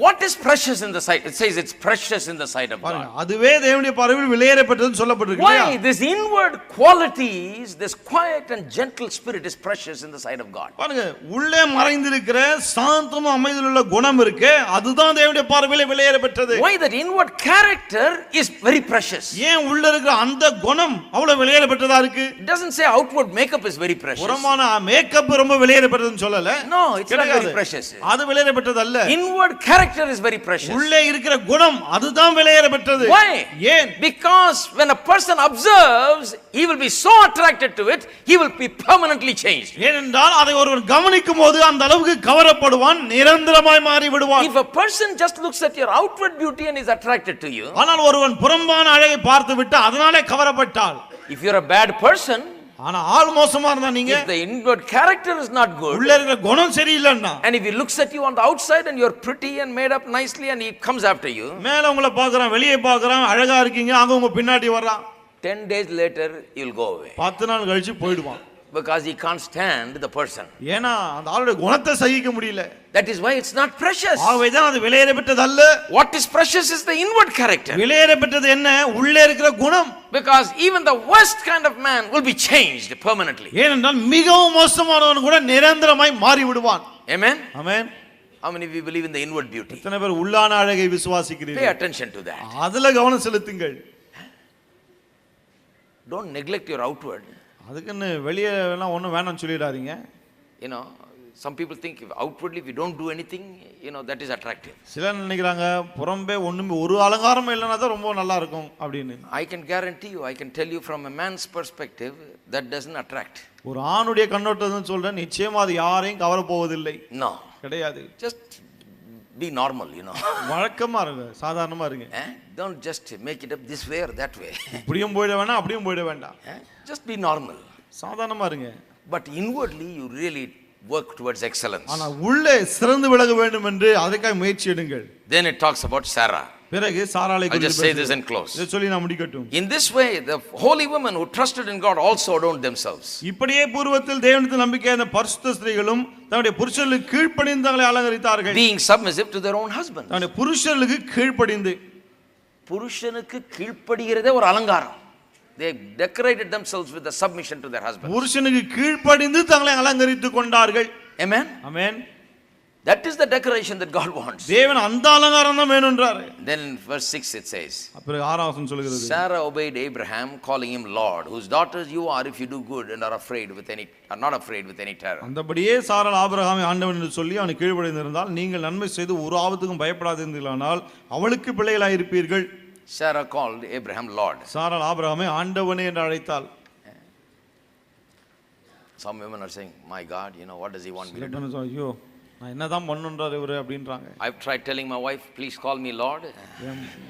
What is precious in the sight? It says it's precious in the sight of God. அதுவே தேவனுடைய பார்வையில் விலையேறப்பட்டதுன்னு சொல்லப்பட்டிருக்கு. Why? This inward qualities, this quiet and gentle spirit is precious in the sight of God. பாருங்க, உள்ளே மறைந்திருக்கிற சாந்தமும் அமைதியுள்ள குணம் இருக்கே அதுதான் தேவனுடைய பார்வையில் விலையேறப்பட்டது. Why? That inward character is very precious. ஏன் உள்ள இருக்கிற அந்த குணம் அவ்வளவு விலையேறப்பட்டதா இருக்கு? It doesn't say outward makeup is very precious. புறமான மேக்கப் ரொம்ப விலையேறப்பட்டதுன்னு சொல்லல. No, it's not very precious. அது விலையேறப்பட்டது அல்ல. Inward character is very precious. உள்ளே இருக்கிற குணம் அதுதான் விலையேறப்பட்டது. Why? ஏன்? Because when a person observes, he will be so attracted to it, he will be permanently changed. ஏனென்றால் அதை ஒருவன் கவனிக்கும் போது அந்த அளவுக்கு கவரப்படுவான், நிரந்தரமாய் மாறி விடுவான். If a person just looks at your outward beauty and is attracted to you, ஆனால் ஒருவன் புறம்பான அழகை பார்த்து விட்டு அதனாலே கவரப்பட்டால், if you're a bad person, ஆனா ஆள் மோசமா இருந்தா நீங்க, if the inward character is not good, உள்ள இருக்கிற குணம் சரியில்லைன்னா, and if he looks at you on the outside and you're pretty and made up nicely and he comes after you, மேல உங்களை பார்க்கறான், வெளியே பார்க்கறான், அழகா இருக்கீங்க, அங்க உங்க பின்னாடி வர்றான், 10 days later you'll go away. 10 நாள் கழிச்சு போய்டுவான். Because he can't stand the person. ஏனா அந்த ஆளுடைய குணத்தை சகிக்க முடியல. That is why it's not precious. ஆகவேதான் அது விலையேறப்பட்டது அல்ல. What is precious is the inward character. விலையேறப்பட்டது என்ன? உள்ளே இருக்கிற குணம். Because even the worst kind of man will be changed permanently. ஏனென்றால் மிகவும் மோசமானவன் கூட நிரந்தரமாய் மாறி விடுவான். Amen. Amen. How many of you believe in the inward beauty? எத்தனை பேர் உள்ளான அழகை விசுவாசிக்கிறீர்கள்? Pay attention to that. அதுல கவனம் செலுத்துங்கள். Don't neglect your outward. அதுக்குன்னு வெளியே எல்லாம் ஒண்ணும் வேணாம்னு சொல்லிடாதீங்க. You know, some people think if outwardly if you don't do anything, you know, that is attractive. சிலர் நினைக்கிறாங்க புறம்பே ஒண்ணுமே ஒரு அலங்காரமும் இல்லனா தான் ரொம்ப நல்லா இருக்கும் அப்படினு. I can guarantee you, I can tell you from a man's perspective, that doesn't attract. ஒரு ஆணுடைய கண்ணோட்டத்துல சொல்றேன், நிச்சயமா அது யாரையும் கவர போவதில்லை. No. கிடையாது. Just be normal, you know. வழக்கமா இருங்க, சாதாரணமா இருங்க. Don't just make it up this way or that way. இப்படியும் போய்ட வேண்டாம், அப்படியும் போய்ட வேண்டாம். Just be normal. சாதாரணமா இருங்க. But inwardly you really work towards excellence. ஆனா உள்ளே சிறந்து விளங்க வேண்டும் என்று அதுக்காக முயற்சி எடுங்கள். Then it talks about Sarah. பிறகு சாராளை குறித்து I'll just say this and close. இதை சொல்லி நான் முடிக்கட்டும். In this way the holy women who trusted in God also adorned themselves. இப்படியே பூர்வத்தில் தேவனிடத்தில் நம்பிக்கையான பரிசுத்த ஸ்திரீகளும் தன்னுடைய புருஷர்களுக்கு கீழ்ப்படிந்து தங்களை அலங்கரித்தார்கள். Being submissive to their own husbands. தன்னுடைய புருஷர்களுக்கு கீழ்ப்படிந்து. புருஷனுக்கு கீழ்ப்படிகிறதே ஒரு அலங்காரம். They decorated themselves with the submission to their husbands. புருஷனுக்கு கீழ்ப்படிந்து தங்களை அலங்கரித்துக் கொண்டார்கள். Amen. Amen. That is the decoration that God wants. தேவன் அந்த அலங்காரம் தான் வேணும்ன்றார். Then in verse 6 it says, அப்புறம் 6ஆம் வசனம் சொல்கிறது, Sarah obeyed Abraham, calling him Lord, whose daughters you are if you do good and are not afraid with any terror. அந்தபடியே சாராள் ஆபிரகாமை ஆண்டவன் என்று சொல்லி அவனுக்கு கீழ்ப்படிந்திருந்தால் நீங்கள் நன்மை செய்து ஒரு ஆபத்துக்கும் பயப்படாதிருந்தீர்களானால் அவளுக்கு பிள்ளைகளாய் இருப்பீர்கள். Sarah called Abraham Lord. சாராள் ஆபிரகாமை ஆண்டவனே என்று அழைத்தாள். Some women are saying, my God, you know, what does he want me to do? ஐயோ நான் என்னதான் பண்ணணும்ன்றார் இவரு அப்படின்றாங்க. I've tried telling my wife, please call me Lord.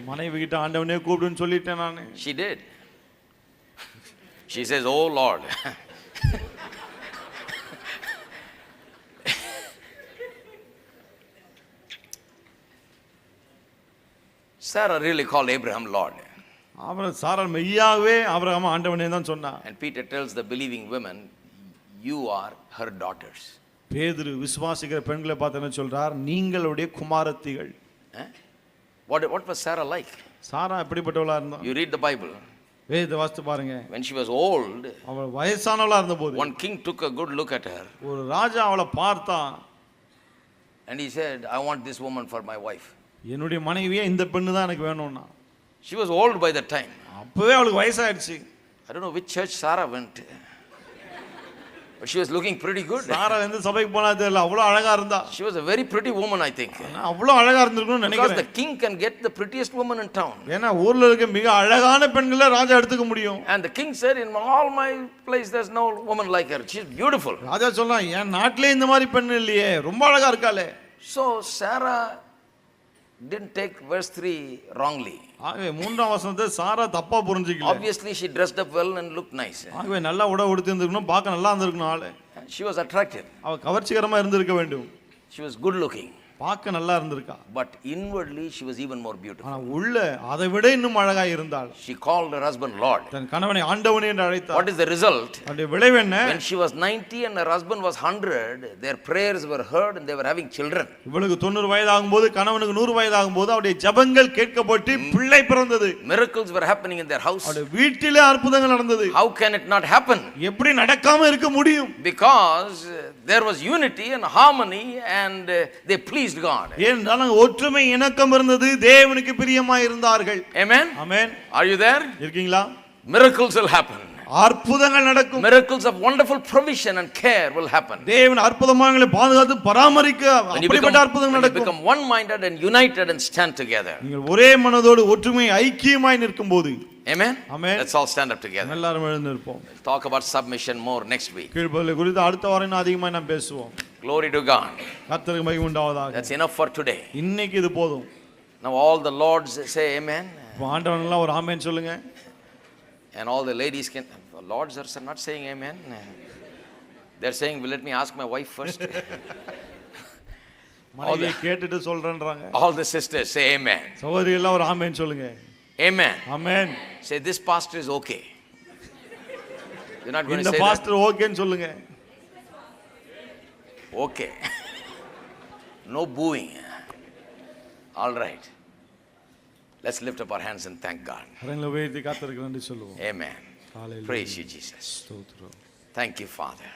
மனைவி கிட்ட ஆண்டவனே கூப்பிடுன்னு சொல்லிட்டேன் நான். She did. She says, oh Lord. Sarah really called Abraham Lord. அப்புறம் சாராள் மெய்யாகவே ஆபிரகாம் ஆண்டவனே தான் சொன்னா. And Peter tells the believing women, you are her daughters. பேதுரு விசுவாசிக்கிற பெண்களை பார்த்து என்ன சொல்றார், நீங்களுடைய குமாரத்திகள். What was Sarah like? சாரா எப்படிப்பட்டவளா இருந்தா? You read the Bible. வேதத்தை வாசித்து பாருங்க. When she was old, அவள் வயசானவளா இருந்தபோது one king took a good look at her. ஒரு ராஜா அவளை பார்த்தான். And he said, I want this woman for my wife. என்னுடைய மனைவியே இந்த பெண்ணு தான் எனக்கு வேணும்னா. She was old by that time. அப்பவே அவளுக்கு வயசாயிடுச்சு. I don't know which church Sarah went. But she was looking pretty good. சாரா எந்த சபைக்கு போனா தெரியல, அவ்வளவு அழகா இருந்தா. She was a very pretty woman, I think. அவ்வளவு அழகா இருந்திருக்கும்னு நினைக்கிறேன். Because the king can get the prettiest woman in town. ஏன்னா ஊர்ல இருக்க மிக அழகான பெண்களை ராஜா எடுத்துக்க முடியும். And the king said, in all my place there's no woman like her. She's beautiful. ராஜா சொன்னான், என் நாட்டிலே இந்த மாதிரி பெண் இல்லையே, ரொம்ப அழகா இருக்காளே. So Sarah didn't take verse 3 wrongly. ஆகவே 3ஆம் வசனத்தை சாரா தப்பா புரிஞ்சிக்கல. Obviously she dressed up well and looked nice. ஆகவே நல்லா உடை உடுத்தி இருந்திருக்கணும், பார்க்க நல்லா இருந்திருக்கணும் ஆளு. She was attractive. அவ கவர்ச்சிகரமா இருந்திருக்க வேண்டும். She was good looking. பார்க்க நல்லா இருந்திருக்கா. But inwardly she was even more beautiful. ஆனா உள்ள அதை விட இன்னும் அழகா இருந்தாள். She called her husband Lord. தன் கணவனை ஆண்டவனே என்று அழைத்தாள். What is the result? அதே விளைவு என்ன? When she was 90 and her husband was 100, their prayers were heard and they were having children. இவளுக்கு 90 வயது ஆகும்போது கணவனுக்கு 100 வயது ஆகும்போது அவருடைய ஜெபங்கள் கேட்கப்பட்டு பிள்ளை பிறந்தது. Miracles were happening in their house. அவருடைய வீட்டிலே அற்புதங்கள் நடந்தது. How can it not happen? எப்படி நடக்காம இருக்க முடியும்? Because there was unity and harmony and they pleased God. ஏனென்றால் ஒற்றுமை இணக்கம் இருந்தது, தேவனுக்கு பிரியமாய் இருந்தார்கள். Amen. Amen. Are you there? இருக்கீங்களா? Miracles will happen. அற்புதங்கள் நடக்கும். Miracles of wonderful provision and care will happen. தேவன் அற்புதமானங்களை பாதுகாத்து பராமரிக்க அப்படிப்பட்ட அற்புதங்கள் நடக்கும். Become one minded and united and stand together. நீங்கள் ஒரே மனதோடு ஒற்றுமை ஐக்கியமாய் நிற்கும்போது. Amen. Amen. Let's all stand up together. எல்லாரும் எழுந்து நிற்போம். We'll talk about submission more next week. கீழ்ப்படிதல் குறித்து அடுத்த வாரம் அதிகமாக நாம் பேசுவோம். Glory to God. கர்த்தருக்கு மகிமை உண்டாவதாக. That's enough for today. இன்னைக்கு இது போதும். Now all the lords say amen. ஆண்டவன் எல்லாம் ஒரு ஆமென் சொல்லுங்க. And all the ladies can, the lords are not saying amen. They're saying, well, let me ask my wife first. மனைவியை கேட்டுட்டு சொல்றேன்றாங்க. All the sisters say amen. சகோதரி எல்லாம் ஒரு ஆமென் சொல்லுங்க. Amen. Amen. Say this pastor is okay. You're not going to say இந்த pastor ஓகேன்னு சொல்லுங்க. Okay. No booing. All right. Let's lift up our hands and thank God. கரங்களை உயர்த்தி கர்த்தருக்கு நன்றி சொல்லுவோம். Amen. Hallelujah. Praise you, Jesus. ஸ்தோத்திரம். Thank you, Father.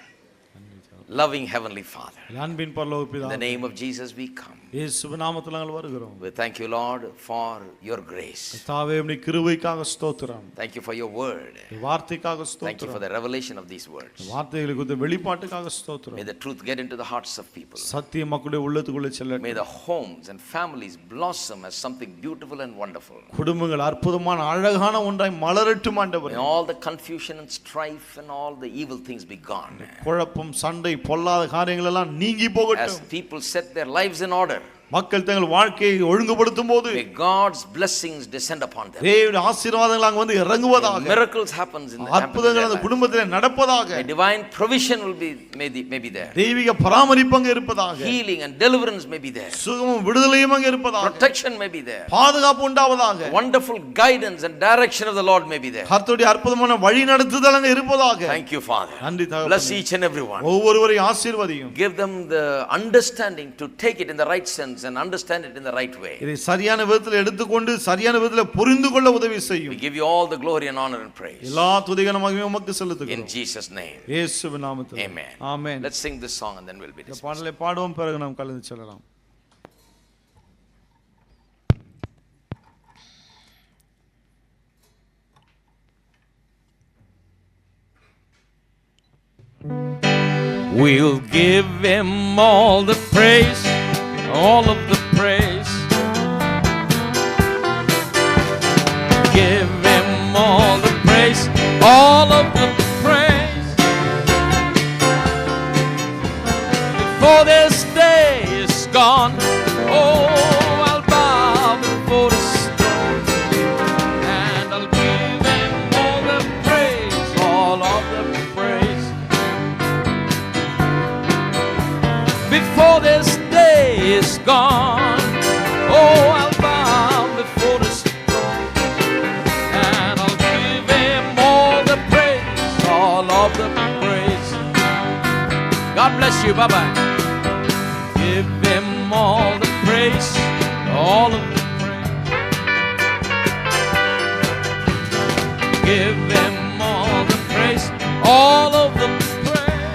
Loving Heavenly Father. அன்பின் பரலோக In பிதாவே. the name of Jesus we come. இயேசுவின் நாமத்தில் நாங்கள் வருகிறோம். We thank you, Lord, for your grace. கர்த்தாவே உம்முடைய கிருபைக்காக ஸ்தோத்திரம். Thank you for your word. வார்த்தைக்காக Thank you ஸ்தோத்திரம். for the revelation of these words. வார்த்தைகளை குறித்த வெளிப்பாட்டுக்காக ஸ்தோத்திரம். May the truth get into the hearts of people. சத்தியம் மக்களுடைய உள்ளத்துக்குள்ளே செல்லட்டும். May the homes and families blossom as something beautiful and wonderful. குடும்பங்கள் அற்புதமான அழகான ஒன்றாய் மலரட்டும் ஆண்டவரே. May all the confusion and strife and all the evil things be gone. குழப்பம், சண்டை, பொல்லாத காரியங்கள் எல்லாம் நீங்கி As போகட்டும். people set their lives in order, மக்கள் தங்கள் வாழ்க்கையை ஒழுங்குபடுத்தும் போது may God's blessings descend upon them. தேவனுடைய ஆசீர்வாதங்கள் அங்க வந்து இறங்குவதாக. Miracles happens in the அற்புதங்கள் அந்த குடும்பத்திலே நடப்பதாக. May divine provision will be may be there. தெய்வீக பராமரிப்பு அங்க இருப்பதாக. Healing and deliverance may be there. சுகமும் விடுதலையும் அங்க இருப்பதாக. Protection may be there. பாதுகாப்பு உண்டாவதாக. Wonderful guidance and direction of the Lord may be there. கர்த்தருடைய அற்புதமான வழி நடத்துதல் அங்க இருப்பதாக. Thank you, Father. நன்றி தகப்பனே. Bless each and every one. ஒவ்வொருவரையும் ஆசீர்வதியும். Give them the understanding to take it in the right sense and understand it in the right way. இதை சரியான விதத்தில் எடுத்துக்கொண்டு சரியான விதத்தில் புரிந்து கொள்ள உதவி We செய்யும். give you all the glory and honor and praise. எல்லா துதிகன மகிமையும் உமக்கு In செலுத்துகிறோம். Jesus' name. இயேசுவின் நாமத்தில். Amen. Amen. Let's sing this song and then we'll be இந்த dismissed. பாடலை பாடுவோம், பிறகு நாம் கலந்து செல்லலாம். We'll give him all the praise, all of the praise. Give him all the praise, all of the praise. Before this day is gone, oh, I'll bow before his throne, and I'll give him all the praise, all of the praise. Before this day is gone, oh, I'll bow before his throne, and I'll give him all the praise, all of the praise. God bless you, bye-bye. Give him all the praise, all of the praise. Give him all the praise, all of the praise.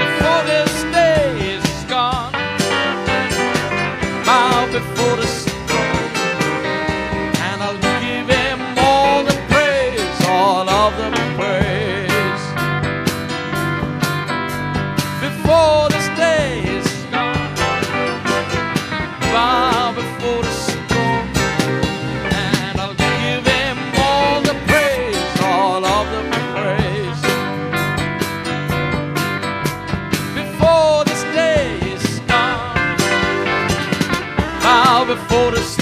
Before this day is gone, bow before the throne, and I'll give him all the praise, all of the praise. Before this day is gone, bow before the throne, and I'll give before this